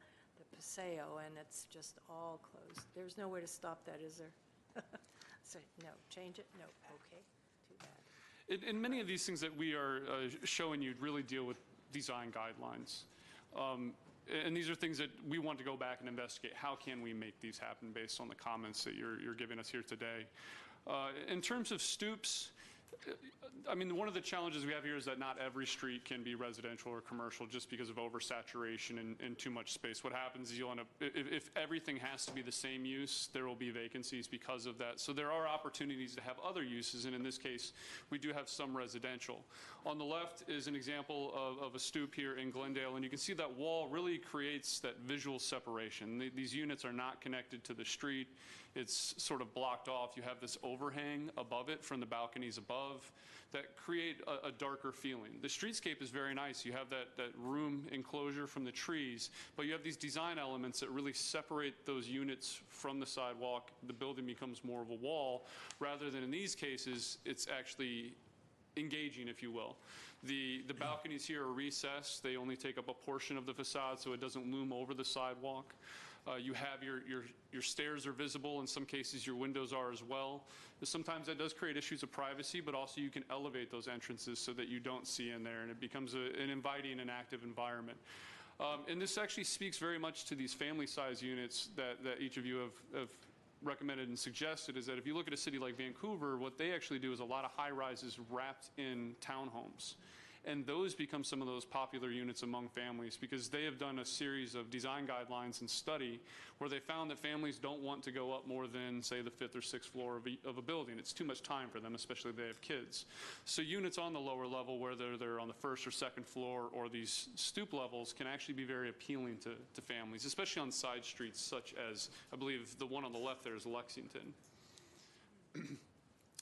Paseo, and it's just all closed. There's no way to stop that, is there? So, no, change it? No, okay, too bad. And many of these things that we are showing you really deal with design guidelines. And these are things that we want to go back and investigate. How can we make these happen based on the comments that you're giving us here today? In terms of stoops, I mean, one of the challenges we have here is that not every street can be residential or commercial just because of oversaturation and too much space. What happens is you'll end up, if everything has to be the same use, there will be vacancies because of that. So there are opportunities to have other uses, and in this case, we do have some residential. On the left is an example of a stoop here in Glendale, and you can see that wall really creates that visual separation. These units are not connected to the street. It's sort of blocked off. You have this overhang above it from the balconies above that create a darker feeling. The streetscape is very nice. You have that room enclosure from the trees, but you have these design elements that really separate those units from the sidewalk. The building becomes more of a wall, rather than in these cases, it's actually engaging, if you will. The balconies here are recessed. They only take up a portion of the facade, so it doesn't loom over the sidewalk. You have your stairs are visible. In some cases, your windows are as well. Sometimes that does create issues of privacy, but also you can elevate those entrances so that you don't see in there, and it becomes an inviting and active environment. And this actually speaks very much to these family-size units that each of you have recommended and suggested, is that if you look at a city like Vancouver, what they actually do is a lot of high-rises wrapped in townhomes. And those become some of those popular units among families because they have done a series of design guidelines and study where they found that families don't want to go up more than, say, the 5th or 6th floor of a building. It's too much time for them, especially if they have kids. So units on the lower level, whether they're on the 1st or 2nd floor or these stoop levels, can actually be very appealing to families, especially on side streets such as, I believe the one on the left there is Lexington.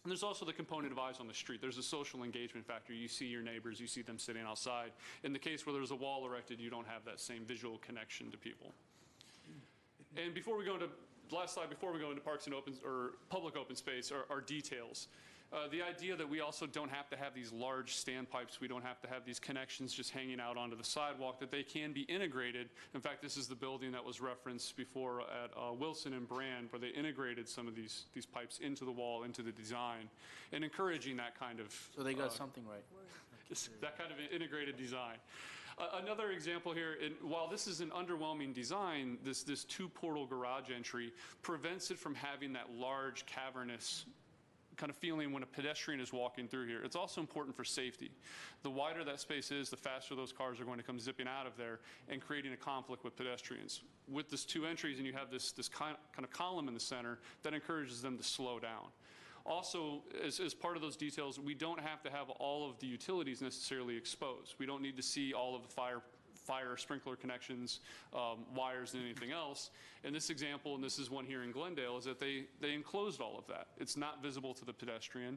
And there's also the component of eyes on the street. There's a social engagement factor. You see your neighbors, you see them sitting outside. In the case where there's a wall erected, you don't have that same visual connection to people. And before we go into, last slide, before we go into parks and public open space are details. The idea that we also don't have to have these large standpipes, we don't have to have these connections just hanging out onto the sidewalk, that they can be integrated. In fact, this is the building that was referenced before at Wilson and Brand, where they integrated some of these pipes into the wall, into the design, and encouraging that kind of... So they got something right. that kind of integrated design. Another example here, while this is an underwhelming design, this two-portal garage entry prevents it from having that large, cavernous kind of feeling when a pedestrian is walking through here. It's also important for safety. The wider that space is, the faster those cars are going to come zipping out of there and creating a conflict with pedestrians. With this two entries and you have this kind of column in the center, that encourages them to slow down. Also, as part of those details, we don't have to have all of the utilities necessarily exposed. We don't need to see all of the fire sprinkler connections, wires, and anything else. In this example, and this is one here in Glendale, is that they enclosed all of that. It's not visible to the pedestrian.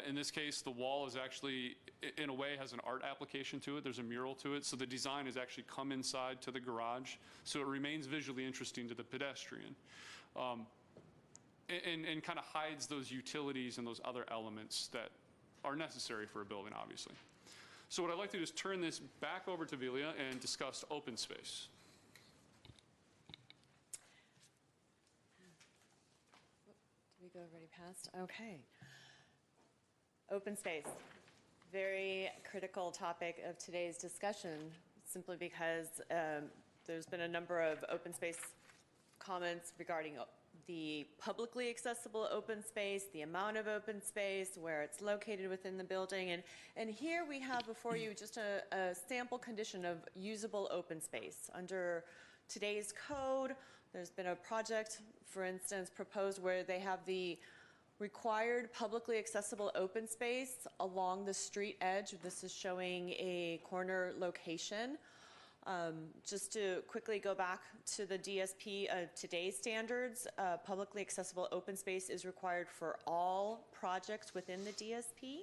In this case, the wall is actually, in a way, has an art application to it. There's a mural to it, so the design has actually come inside to the garage, so it remains visually interesting to the pedestrian. And kind of hides those utilities and those other elements that are necessary for a building, obviously. So what I'd like to do is turn this back over to Velia and discuss open space. Did we go already past? Okay. Open space. Very critical topic of today's discussion, simply because there's been a number of open space comments regarding the publicly accessible open space, the amount of open space, where it's located within the building. And here we have before you just a sample condition of usable open space. Under today's code, there's been a project, for instance, proposed where they have the required publicly accessible open space along the street edge. This is showing a corner location. Just to quickly go back to the DSP, today's standards, publicly accessible open space is required for all projects within the DSP.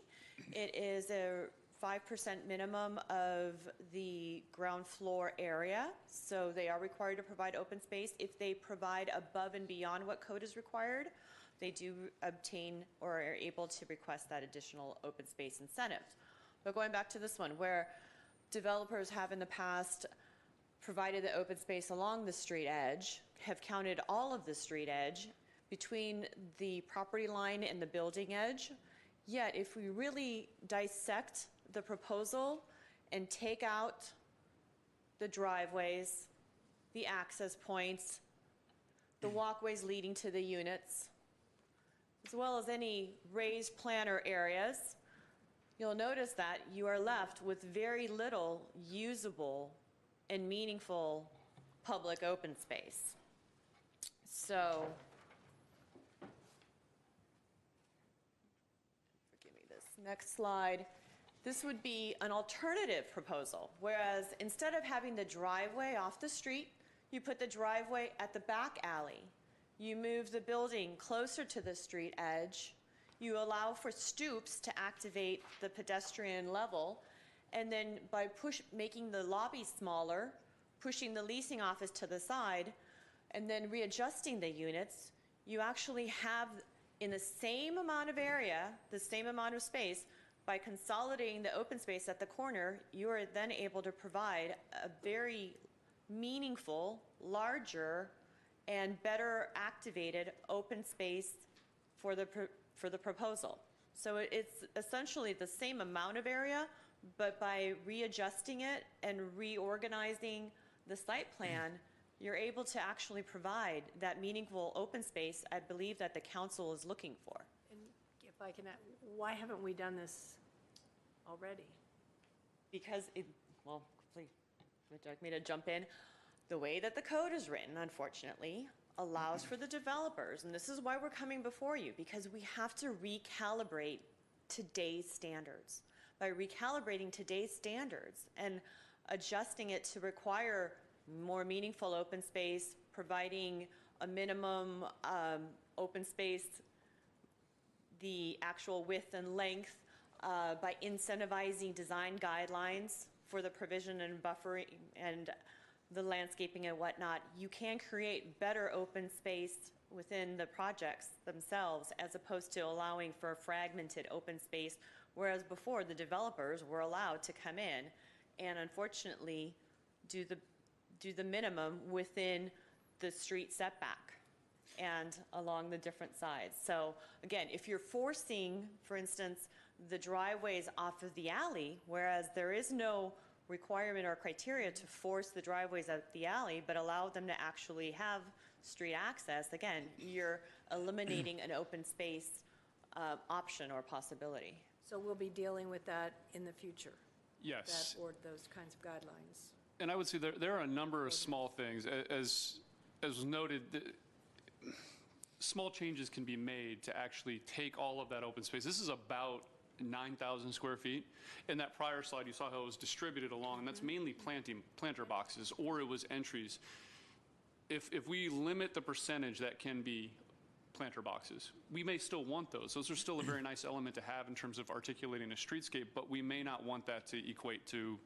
It is a 5% minimum of the ground floor area, so they are required to provide open space. If they provide above and beyond what code is required, they do obtain or are able to request that additional open space incentive. But going back to this one, where developers have in the past provided the open space along the street edge, have counted all of the street edge between the property line and the building edge. Yet, if we really dissect the proposal and take out the driveways, the access points, the walkways leading to the units, as well as any raised planter areas, you'll notice that you are left with very little usable and meaningful public open space. So, forgive me this next slide. This would be an alternative proposal, whereas instead of having the driveway off the street, you put the driveway at the back alley. You move the building closer to the street edge. You allow for stoops to activate the pedestrian level, and then by making the lobby smaller, pushing the leasing office to the side, and then readjusting the units, you actually have, in the same amount of area, the same amount of space, by consolidating the open space at the corner, you are then able to provide a very meaningful, larger, and better activated open space for the proposal. So it's essentially the same amount of area, but by readjusting it and reorganizing the site plan, you're able to actually provide that meaningful open space I believe that the council is looking for. And if I can, why haven't we done this already? because it, well, please, would you like me to jump in? The way that the code is written, unfortunately, allows for the developers, and this is why we're coming before you, because we have to recalibrate today's standards. By recalibrating today's standards and adjusting it to require more meaningful open space, providing a minimum open space, the actual width and length, by incentivizing design guidelines for the provision and buffering and the landscaping and whatnot, you can create better open space within the projects themselves as opposed to allowing for a fragmented open space, whereas before the developers were allowed to come in and unfortunately do the minimum within the street setback and along the different sides. So again, if you're forcing, for instance, the driveways off of the alley, whereas there is no requirement or criteria to force the driveways out the alley, but allow them to actually have street access, again, you're eliminating an open space option or possibility. So we'll be dealing with that in the future? Yes. Or those kinds of guidelines? And I would say there are a number of small things. As was noted, small changes can be made to actually take all of that open space. This is about 9,000 square feet. In that prior slide, you saw how it was distributed along, and that's mainly planter boxes, or it was entries. If we limit the percentage that can be planter boxes, we may still want those. Those are still a very nice element to have in terms of articulating a streetscape, but we may not want that to equate to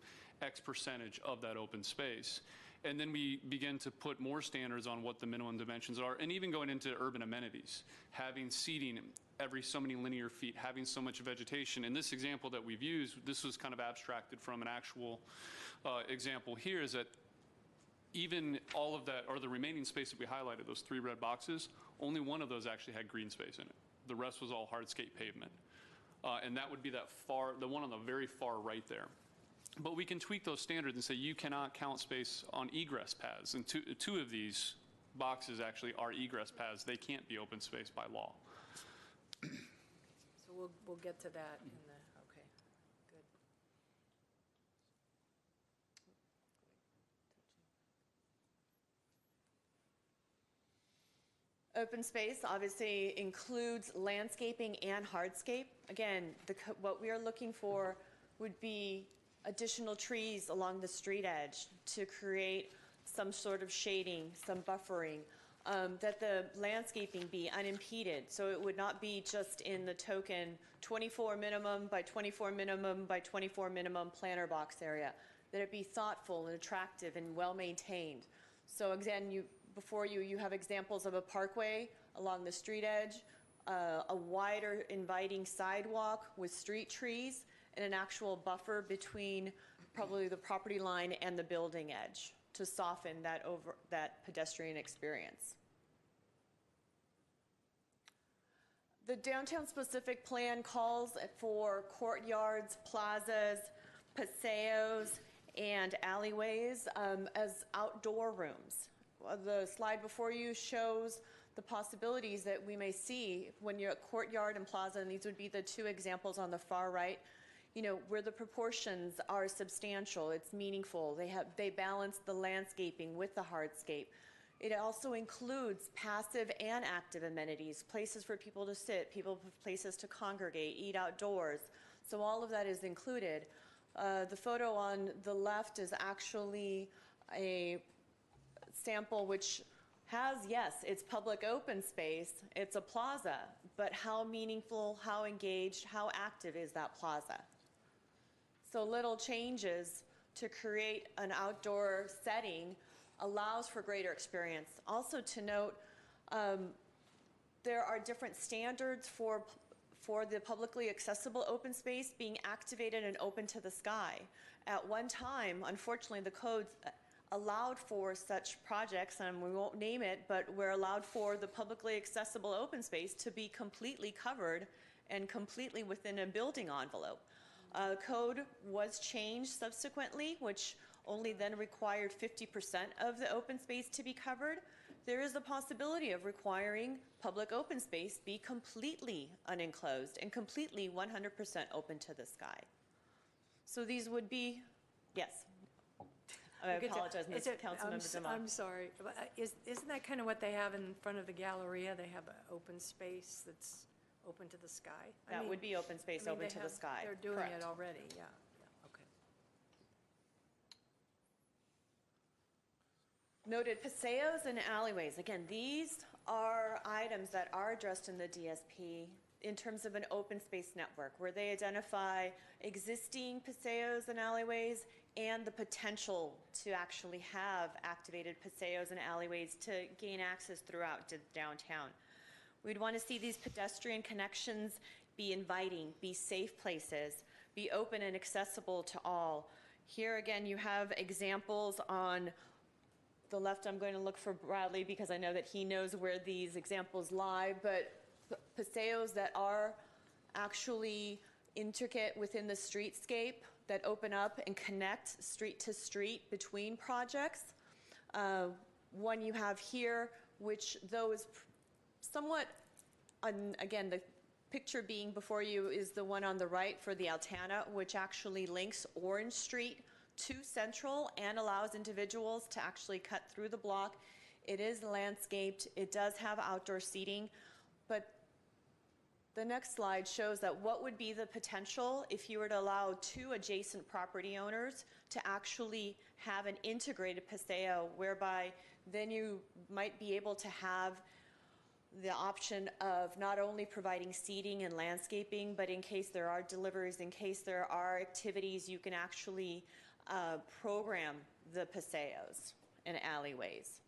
X percentage of that open space. And then we begin to put more standards on what the minimum dimensions are, and even going into urban amenities, having seating every so many linear feet, having so much vegetation. In this example that we've used, this was kind of abstracted from an actual example here, is that even all of that, or the remaining space that we highlighted, those 3 red boxes, only one of those actually had green space in it. The rest was all hardscape pavement. And that would be the one on the very far right there. But we can tweak those standards and say you cannot count space on egress paths. And two of these boxes actually are egress paths. They can't be open space by law. So we'll get to that in the, okay, good. Open space obviously includes landscaping and hardscape. Again, what we are looking for would be additional trees along the street edge to create some sort of shading, some buffering, that the landscaping be unimpeded. So it would not be just in the token 24 minimum by 24 minimum by 24 minimum planter box area, that it be thoughtful and attractive and well maintained. So again, before you have examples of a parkway along the street edge, a wider inviting sidewalk with street trees, and an actual buffer between probably the property line and the building edge to soften that pedestrian experience. The downtown specific plan calls for courtyards, plazas, paseos, and alleyways as outdoor rooms. The slide before you shows the possibilities that we may see when you're at courtyard and plaza, and these would be the 2 examples on the far right, where the proportions are substantial, it's meaningful, they balance the landscaping with the hardscape. It also includes passive and active amenities, places for people to sit, places to congregate, eat outdoors. So all of that is included. The photo on the left is actually a sample which has, yes, it's public open space, it's a plaza, but how meaningful, how engaged, how active is that plaza? So little changes to create an outdoor setting allows for greater experience. Also to note, there are different standards for the publicly accessible open space being activated and open to the sky. At one time, unfortunately, the codes allowed for such projects, and we won't name it, but we're allowed for the publicly accessible open space to be completely covered and completely within a building envelope. Code was changed subsequently, which only then required 50% of the open space to be covered. There is a possibility of requiring public open space be completely unenclosed and completely 100% open to the sky. So these would be, yes. I apologize, Ms. Councilmember Demott. I'm sorry. But, isn't that kind of what they have in front of the Galleria? They have an open space that's open to the sky? That would be open space, open to the sky. They're doing Correct. it already, yeah, okay. Noted paseos and alleyways. Again, these are items that are addressed in the DSP in terms of an open space network, where they identify existing paseos and alleyways and the potential to actually have activated paseos and alleyways to gain access throughout downtown. We'd want to see these pedestrian connections be inviting, be safe places, be open and accessible to all. Here again, you have examples on the left. I'm going to look for Bradley because I know that he knows where these examples lie, but paseos that are actually intricate within the streetscape that open up and connect street to street between projects. One you have here, which though is somewhat, again, the picture being before you is the one on the right for the Altana, which actually links Orange Street to Central and allows individuals to actually cut through the block. It is landscaped, it does have outdoor seating, but the next slide shows that what would be the potential if you were to allow two adjacent property owners to actually have an integrated paseo, whereby then you might be able to have the option of not only providing seating and landscaping, but in case there are deliveries, in case there are activities, you can actually program the paseos and alleyways.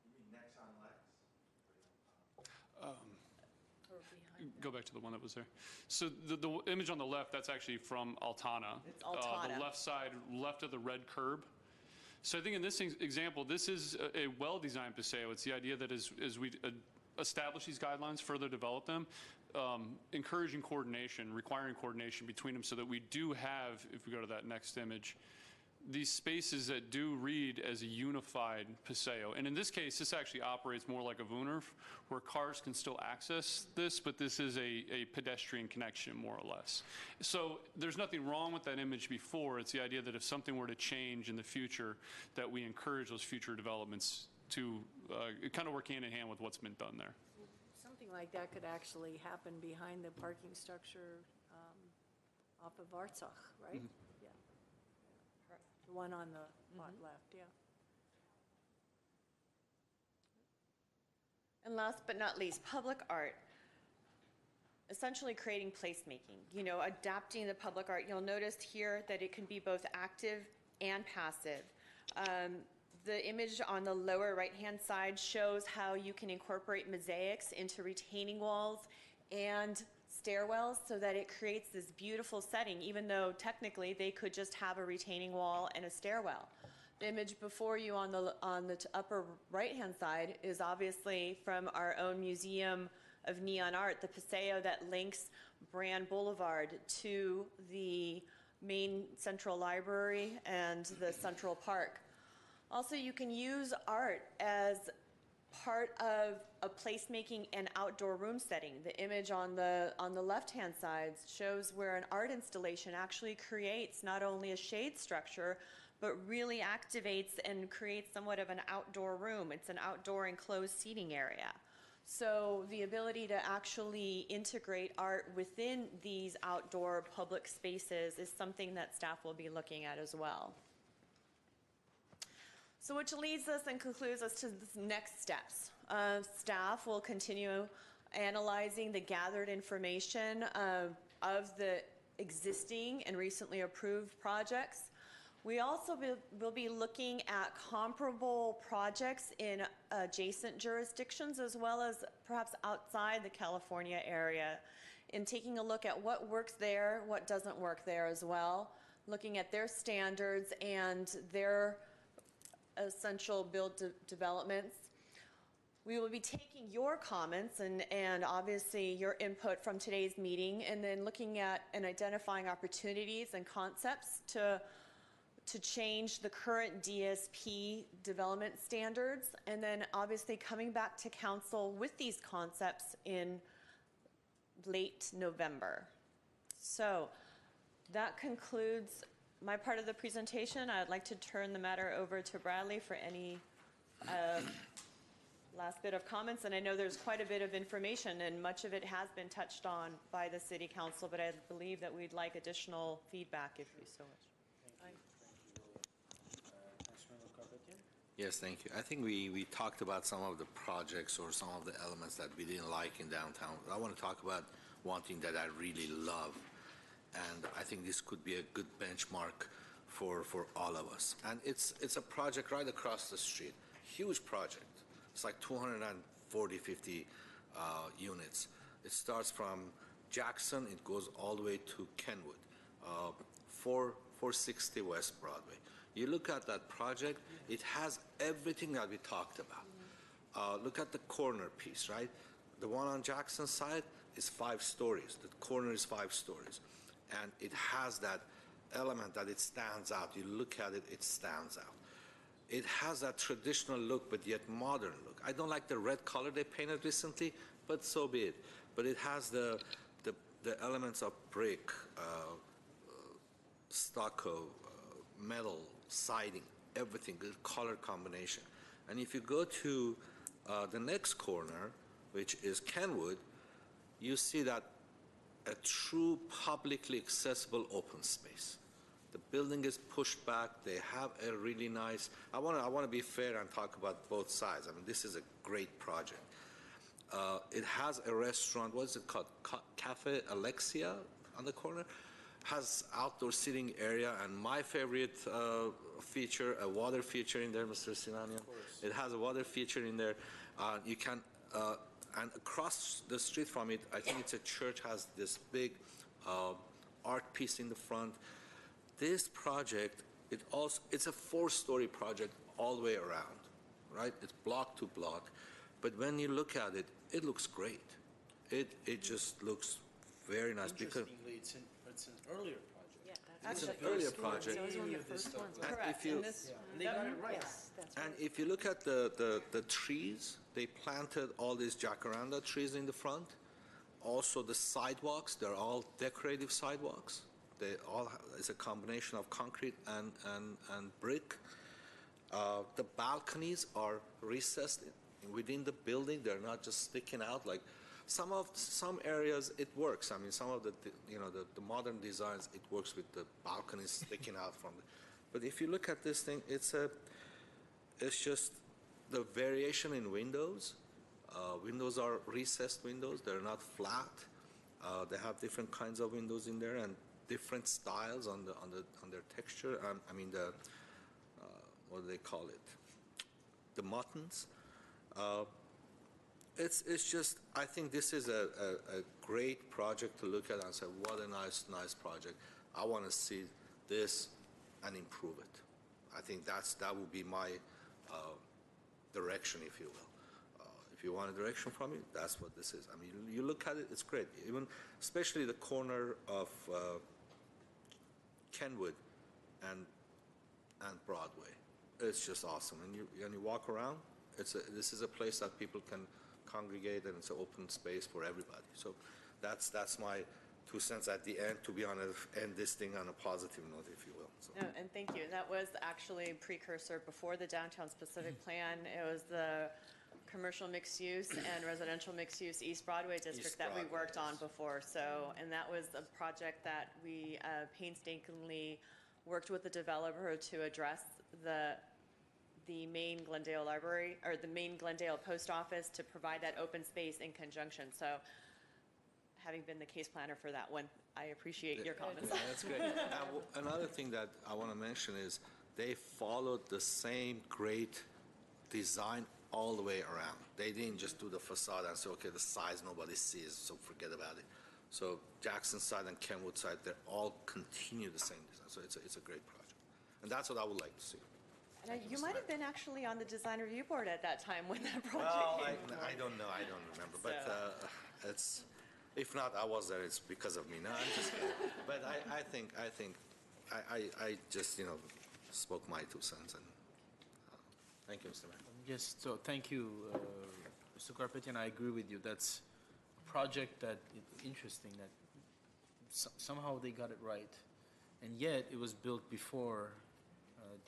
You mean next on Lex? Go back to the one that was there. So the image on the left, that's actually from Altana. It's Altana. The left side, left of the red curb. So I think in this example, this is a well-designed paseo. It's the idea that as we establish these guidelines, further develop them, encouraging coordination, requiring coordination between them so that we do have, if we go to that next image, these spaces that do read as a unified paseo. And in this case, this actually operates more like a Wooner, where cars can still access this, but this is a pedestrian connection, more or less. So there's nothing wrong with that image before. It's the idea that if something were to change in the future, that we encourage those future developments to kind of work hand in hand with what's been done there. Something like that could actually happen behind the parking structure off of Artsach, right? Mm-hmm. Yeah. The one on the lot left, yeah. And last but not least, public art. Essentially creating placemaking, you know, adapting the public art. You'll notice here that it can be both active and passive. The image on the lower right-hand side shows how you can incorporate mosaics into retaining walls and stairwells so that it creates this beautiful setting, even though technically they could just have a retaining wall and a stairwell. The image before you on the upper right-hand side is obviously from our own Museum of Neon Art, the paseo that links Brand Boulevard to the main Central Library and the Central Park. Also, you can use art as part of a placemaking and outdoor room setting. The image on the left-hand side shows where an art installation actually creates not only a shade structure, but really activates and creates somewhat of an outdoor room. It's an outdoor enclosed seating area. So the ability to actually integrate art within these outdoor public spaces is something that staff will be looking at as well. So which leads us and concludes us to the next steps. Staff will continue analyzing the gathered information of the existing and recently approved projects. We also will be looking at comparable projects in adjacent jurisdictions as well as perhaps outside the California area, and taking a look at what works there, what doesn't work there as well, looking at their standards and their essential build developments. We will be taking your comments and obviously your input from today's meeting, and then looking at and identifying opportunities and concepts to change the current DSP development standards, and then obviously coming back to council with these concepts in late November. So That concludes my part of the presentation. I'd like to turn the matter over to Bradley for any last bit of comments. And I know there's quite a bit of information, and much of it has been touched on by the City Council, but I believe that we'd like additional feedback if you so wish. Yes, thank you. I think we talked about some of the projects or some of the elements that we didn't like in downtown. I want to talk about one thing that I really love, and I think this could be a good benchmark for all of us. And it's a project right across the street, huge project. It's like 240, 50 units. It starts from Jackson, it goes all the way to Kenwood, 460 West Broadway. You look at that project, it has everything that we talked about. Look at the corner piece, right? The one on Jackson's side is 5 stories. The corner is 5 stories. And it has that element that it stands out. You look at it, it stands out. It has that traditional look, but yet modern look. I don't like the red color they painted recently, but so be it. But it has the elements of brick, stucco, metal, siding, everything, the color combination. And if you go to the next corner, which is Kenwood, you see that a true publicly accessible open space. The building is pushed back. They have a really nice, I want to be fair and talk about both sides. I mean, this is a great project. It has a restaurant, what is it called? Cafe Alexia on the corner. Has outdoor seating area, and my favorite feature, a water feature in there, Mr. Sinanian. It has a water feature in there. You can, and across the street from it, I think it's a church, has this big art piece in the front. This project, it's a 4-story project all the way around, right? It's block to block, but when you look at it, it looks great. It just looks very nice because It's an earlier project. it's an earlier project. That was one of the first ones. Correct. If you, And this, And they got it right. Yes, that's right. and if you look at the trees, they planted all these jacaranda trees in the front. Also the sidewalks, they're all decorative sidewalks. They all, it's a combination of concrete and brick. The balconies are recessed within the building. They're not just sticking out like some areas it works. I mean, some of the modern designs, it works with the balconies sticking out from the, but if you look at this thing, it's just the variation in windows. Windows are recessed windows. They're not flat. They have different kinds of windows in there and different styles on their texture. I mean what do they call it? The muttons. It's just, I think this is a great project to look at and say, what a nice project. I want to see this and improve it. I think that would be my direction, if you will. If you want a direction from me, that's what this is. I mean, you look at it, it's great. Even, especially the corner of Kenwood and Broadway. It's just awesome. And you walk around, this is a place that people can congregate, and it's an open space for everybody. So that's my 2 cents at the end, to be honest, end this thing on a positive note, if you will. So. no, and thank you. That was actually precursor before the downtown specific plan. It was the commercial mixed use and residential mixed use East Broadway district that we worked on before. So, and that was a project that we painstakingly worked with the developer to address the main Glendale library, or the main Glendale post office, to provide that open space in conjunction. So, having been the case planner for that one, I appreciate your comments. Yeah, that's great. Another thing that I want to mention is they followed the same great design all the way around. They didn't just do the facade and say, okay, the size nobody sees, so forget about it. So Jackson side and Kenwood side, they all continue the same design. So it's a great project. And that's what I would like to see. And you might have been actually on the design review board at that time when that project Well, came. I don't know. I don't remember. But it's, if not, I was there. It's because of me. No, I'm just kidding. But I think I just, spoke my 2 cents. And thank you, Mr. Mayor. Yes, so thank you, Mr. Carpetian. I agree with you. That's a project that is interesting, that somehow they got it right. and yet it was built before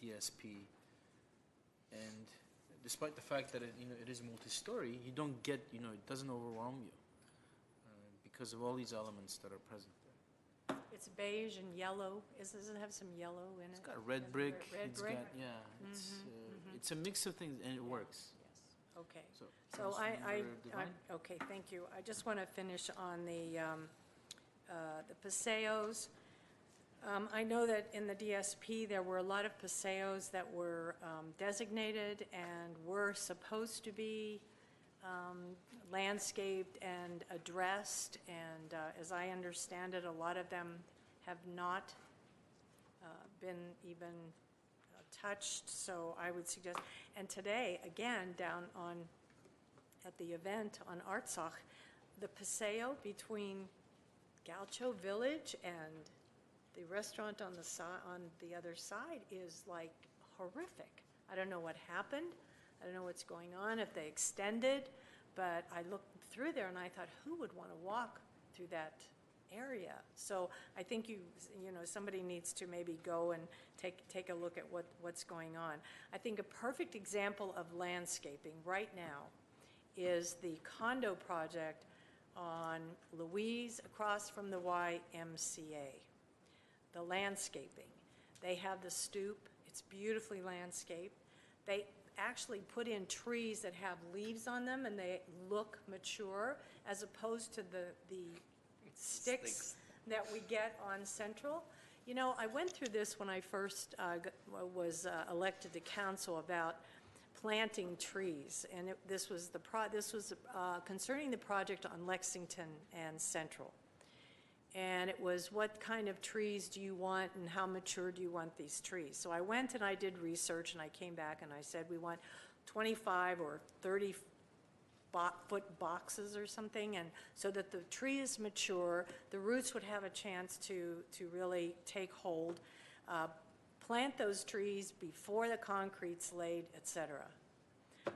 DSP. And despite the fact that it is multi-story, you don't get, it doesn't overwhelm you because of all these elements that are present there. It's beige and yellow. Does it have some yellow in it? It's got red brick. Red brick? It's a mix of things, and it works. Yes, okay. So, So Councilmember Devine? okay, thank you. I just want to finish on the paseos. I know that in the DSP, there were a lot of paseos that were designated and were supposed to be landscaped and addressed, and as I understand it, a lot of them have not been even touched, so I would suggest, and today, again, down at the event on Artsach, the paseo between Gaucho Village and the restaurant on the other side is like horrific. I don't know what happened. I don't know what's going on, if they extended, but I looked through there and I thought, who would want to walk through that area? So I think somebody needs to maybe go and take a look at what's going on. I think a perfect example of landscaping right now is the condo project on Louise across from the YMCA. The landscaping. They have the stoop. It's beautifully landscaped. They actually put in trees that have leaves on them and they look mature as opposed to the sticks that we get on Central. I went through this when I first was elected to council about planting trees, and this was concerning the project on Lexington and Central. And it was, what kind of trees do you want and how mature do you want these trees? So I went and I did research and I came back and I said we want 25 or 30 foot boxes or something, and so that the tree is mature, the roots would have a chance to really take hold. Plant those trees before the concrete's laid, etc.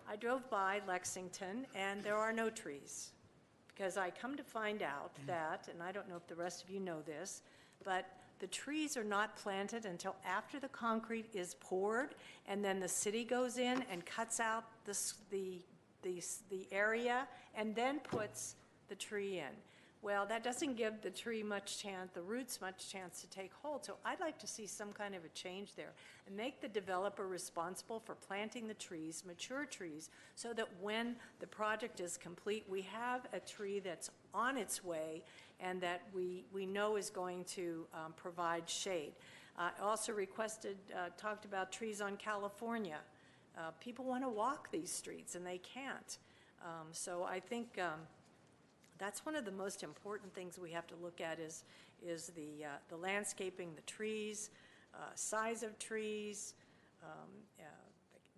I drove by Lexington and there are no trees. Because I come to find out that, and I don't know if the rest of you know this, but the trees are not planted until after the concrete is poured, and then the city goes in and cuts out the area and then puts the tree in. Well, that doesn't give the tree much chance, the roots much chance to take hold. So I'd like to see some kind of a change there and make the developer responsible for planting the trees, mature trees, so that when the project is complete, we have a tree that's on its way and that we know is going to provide shade. I also talked about trees on California. People want to walk these streets and they can't. So I think that's one of the most important things we have to look at is the landscaping, the trees, size of trees,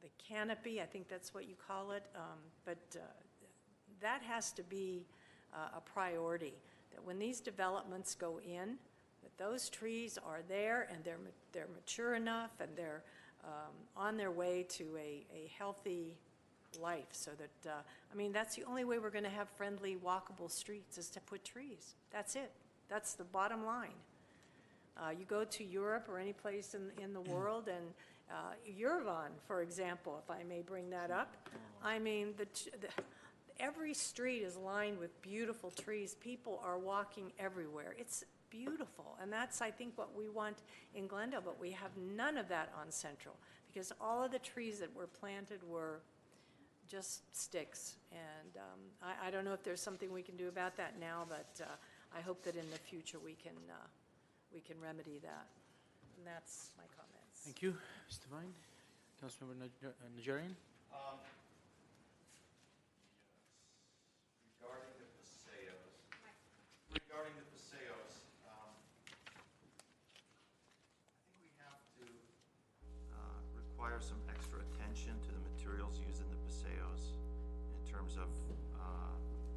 the canopy, I think that's what you call it, but that has to be a priority, that when these developments go in, that those trees are there and they're mature enough and they're on their way to a healthy life, so that that's the only way we're going to have friendly walkable streets, is to put trees. That's it. That's the bottom line. You go to Europe or any place in the world, and Yerevan, for example, if I may bring that up, every street is lined with beautiful trees. People are walking everywhere. It's beautiful, and that's, I think, what we want in Glendale, but we have none of that on Central, because all of the trees that were planted were just sticks, and I don't know if there's something we can do about that now, but I hope that in the future we can remedy that. And that's my comments. Thank you, Ms. Devine. Councilmember Najarian? Regarding the paseos, I think we have to require some extra attention to the materials used in the paseos in terms of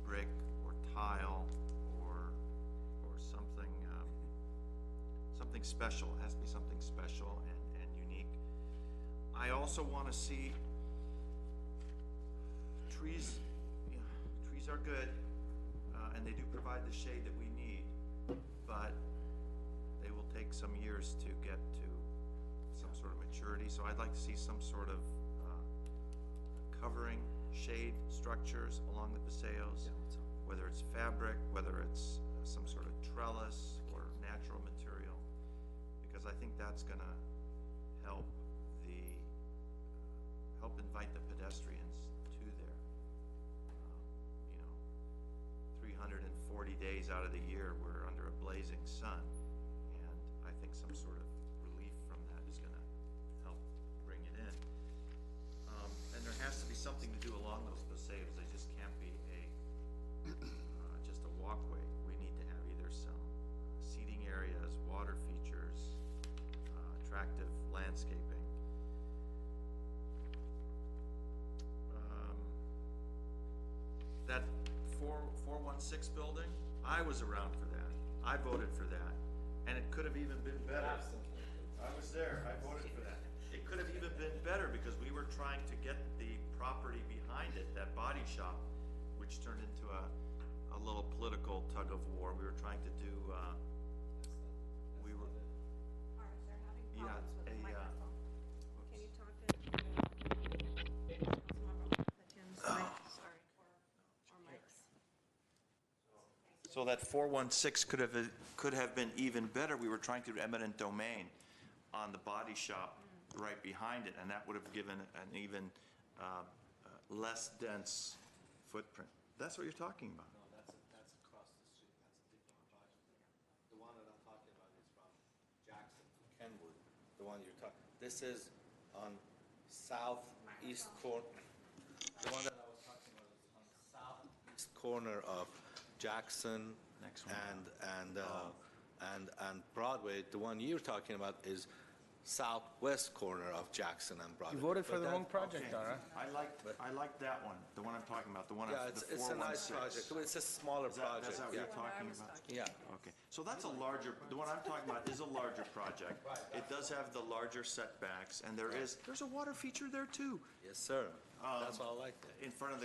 brick or tile or something something special. It has to be something special and unique. I also want to see trees. Trees are good. And they do provide the shade that we need, but they will take some years to get to some sort of maturity. So I'd like to see some sort of covering, shade structures along the paseos, whether it's fabric, whether it's some sort of trellis or natural material, because I think that's gonna help help invite the pedestrians to there. You know, 340 days out of the year, we're under a blazing sun, and I think some sort of relief from that is gonna help bring it in. And there has to be something to do along those paseos. They just can't be just a walkway. We need to have either some seating areas, water features, attractive landscaping. That 416 building, I was around for that. I voted for that, and it could have even been better. I was there, I voted for that. It could have even been better because we were trying to get the property behind it, that body shop, which turned into a little political tug of war. We were trying to do, we were, They're having yeah, problems with the a, microphone. Can you talk to Tim's mic? Sorry, or mics. so that 416 could have been even better. We were trying to do eminent domain on the body shop right behind it, and that would have given an even less dense footprint. That's what you're talking about. No, that's across the street. That's a different project. The one that I'm talking about is from Jackson to Kenwood. The one you're talking. This is on southeast corner. The one that I was talking about is on the southeast corner of Jackson Next one. and Broadway. The one you're talking about is southwest corner of Jackson and Broadway. You voted for But the that- wrong project, Okay. Dara. I like that one, the one I'm talking about, the one Yeah, on it's the a nice 416. project. It's a smaller Is project. that what Yeah. you're talking about? Yeah. Okay, so that's a larger, the one I'm talking about is a larger project. It does have the larger setbacks, and there's a water feature there too. Yes, sir. That's why I like that. In front of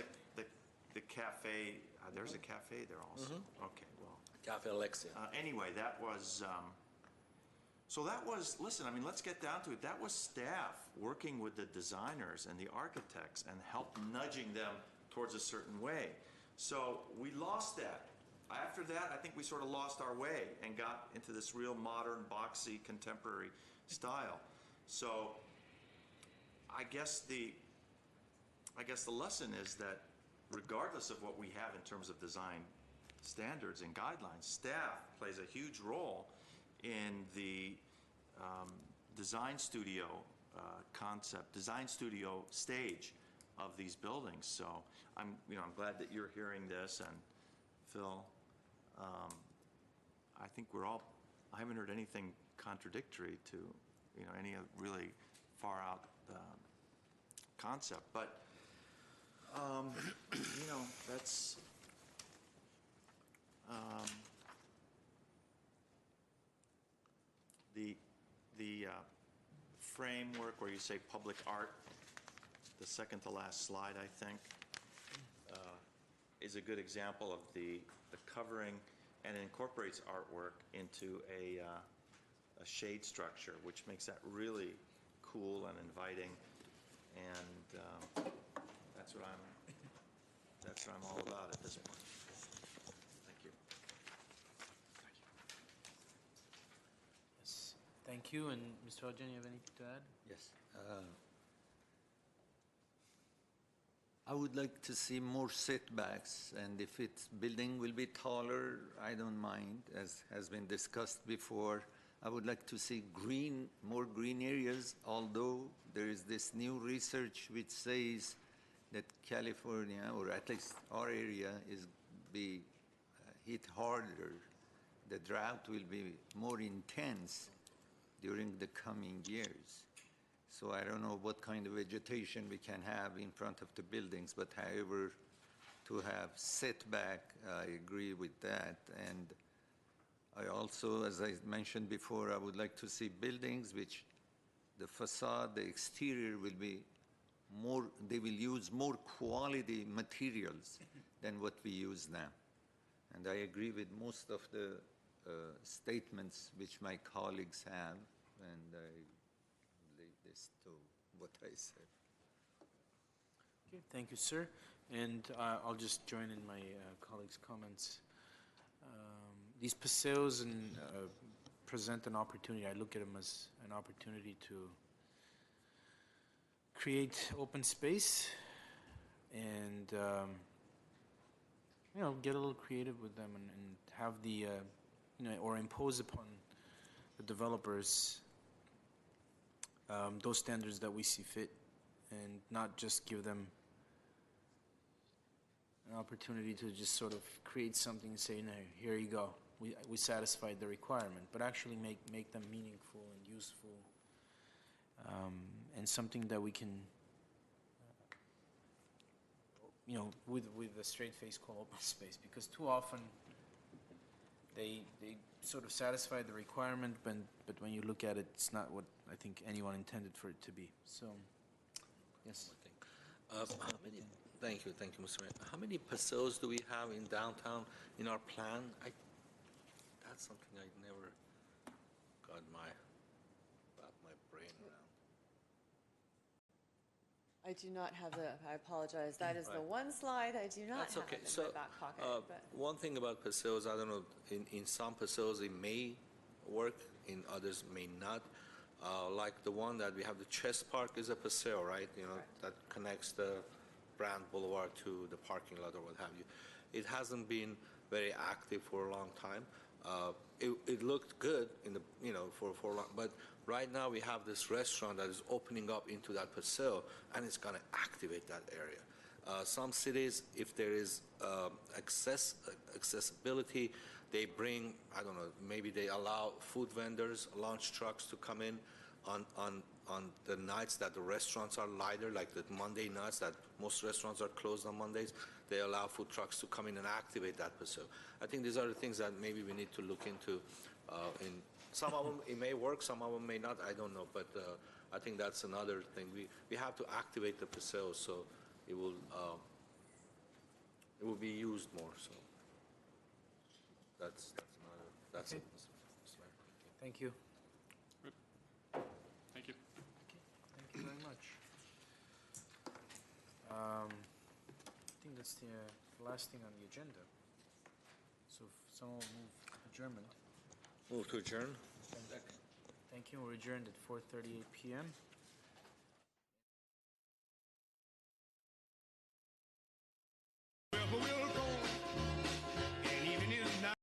the cafe, there's a cafe there also. Okay, well, Cafe Alexia. anyway, that was, so that was, listen, I mean, let's get down to it. That was staff working with the designers and the architects and help nudging them towards a certain way. So we lost that. After that, I think we sort of lost our way and got into this real modern, boxy, contemporary style. So I guess the lesson is that regardless of what we have in terms of design standards and guidelines, staff plays a huge role in the design studio concept, design studio stage of these buildings. So I'm glad that you're hearing this, and Phil, I think I haven't heard anything contradictory to, any really far out concept, but that's the framework where you say public art, the second to last slide, I think, is a good example of the covering, and it incorporates artwork into a shade structure, which makes that really cool and inviting, and that's what I'm all about at this point. Thank you. Yes, thank you. And Mr. Hodjan, you have anything to add? Yes. I would like to see more setbacks, and if its building will be taller, I don't mind, as has been discussed before. I would like to see more green areas, although there is this new research which says that California, or at least our area, is be hit harder. The drought will be more intense during the coming years. So I don't know what kind of vegetation we can have in front of the buildings, but however, to have setback, I agree with that. And I also, as I mentioned before, I would like to see buildings which the facade, the exterior will be more, they will use more quality materials than what we use now. And I agree with most of the statements which my colleagues have, and I leave this to what I said. Okay, thank you, sir. And I'll just join in my colleagues' comments. These paseos present an opportunity. I look at them as an opportunity to create open space and get a little creative with them and have the or impose upon the developers those standards that we see fit, and not just give them an opportunity to just sort of create something and say, no, here you go, we satisfied the requirement, but actually make them meaningful and useful, and something that we can with a straight face call open space, because too often they sort of satisfy the requirement, but when you look at it, it's not what I think anyone intended for it to be. So, yes. Thank you, Mr. Mayor. How many paseos do we have in downtown in our plan? That's something I never got my brain around. I do not have I apologize. That is the one slide I do not That's have okay. in So, my back pocket. But one thing about paseos, I don't know, in some paseos it may work, in others may not. Like the one that we have, the Chess Park is a paseo, right? That connects the Brand Boulevard to the parking lot or what have you. It hasn't been very active for a long time. It looked good in the for long, but right now we have this restaurant that is opening up into that paseo, and it's going to activate that area. Some cities, if there is accessibility, they bring, I don't know, maybe they allow food vendors, lunch trucks to come in on the nights that the restaurants are lighter, like the Monday nights that most restaurants are closed on Mondays. They allow food trucks to come in and activate that paseo. I think these are the things that maybe we need to look into. In some of them it may work, some of them may not. I don't know, but I think that's another thing. We have to activate the paseo so it will be used more. So that's Okay. it. Thank you. Thank you. Okay, thank you very much. I think that's the last thing on the agenda. So if someone will move adjournment. Move to adjourn. Thank you. We're adjourned at 4:38 p.m.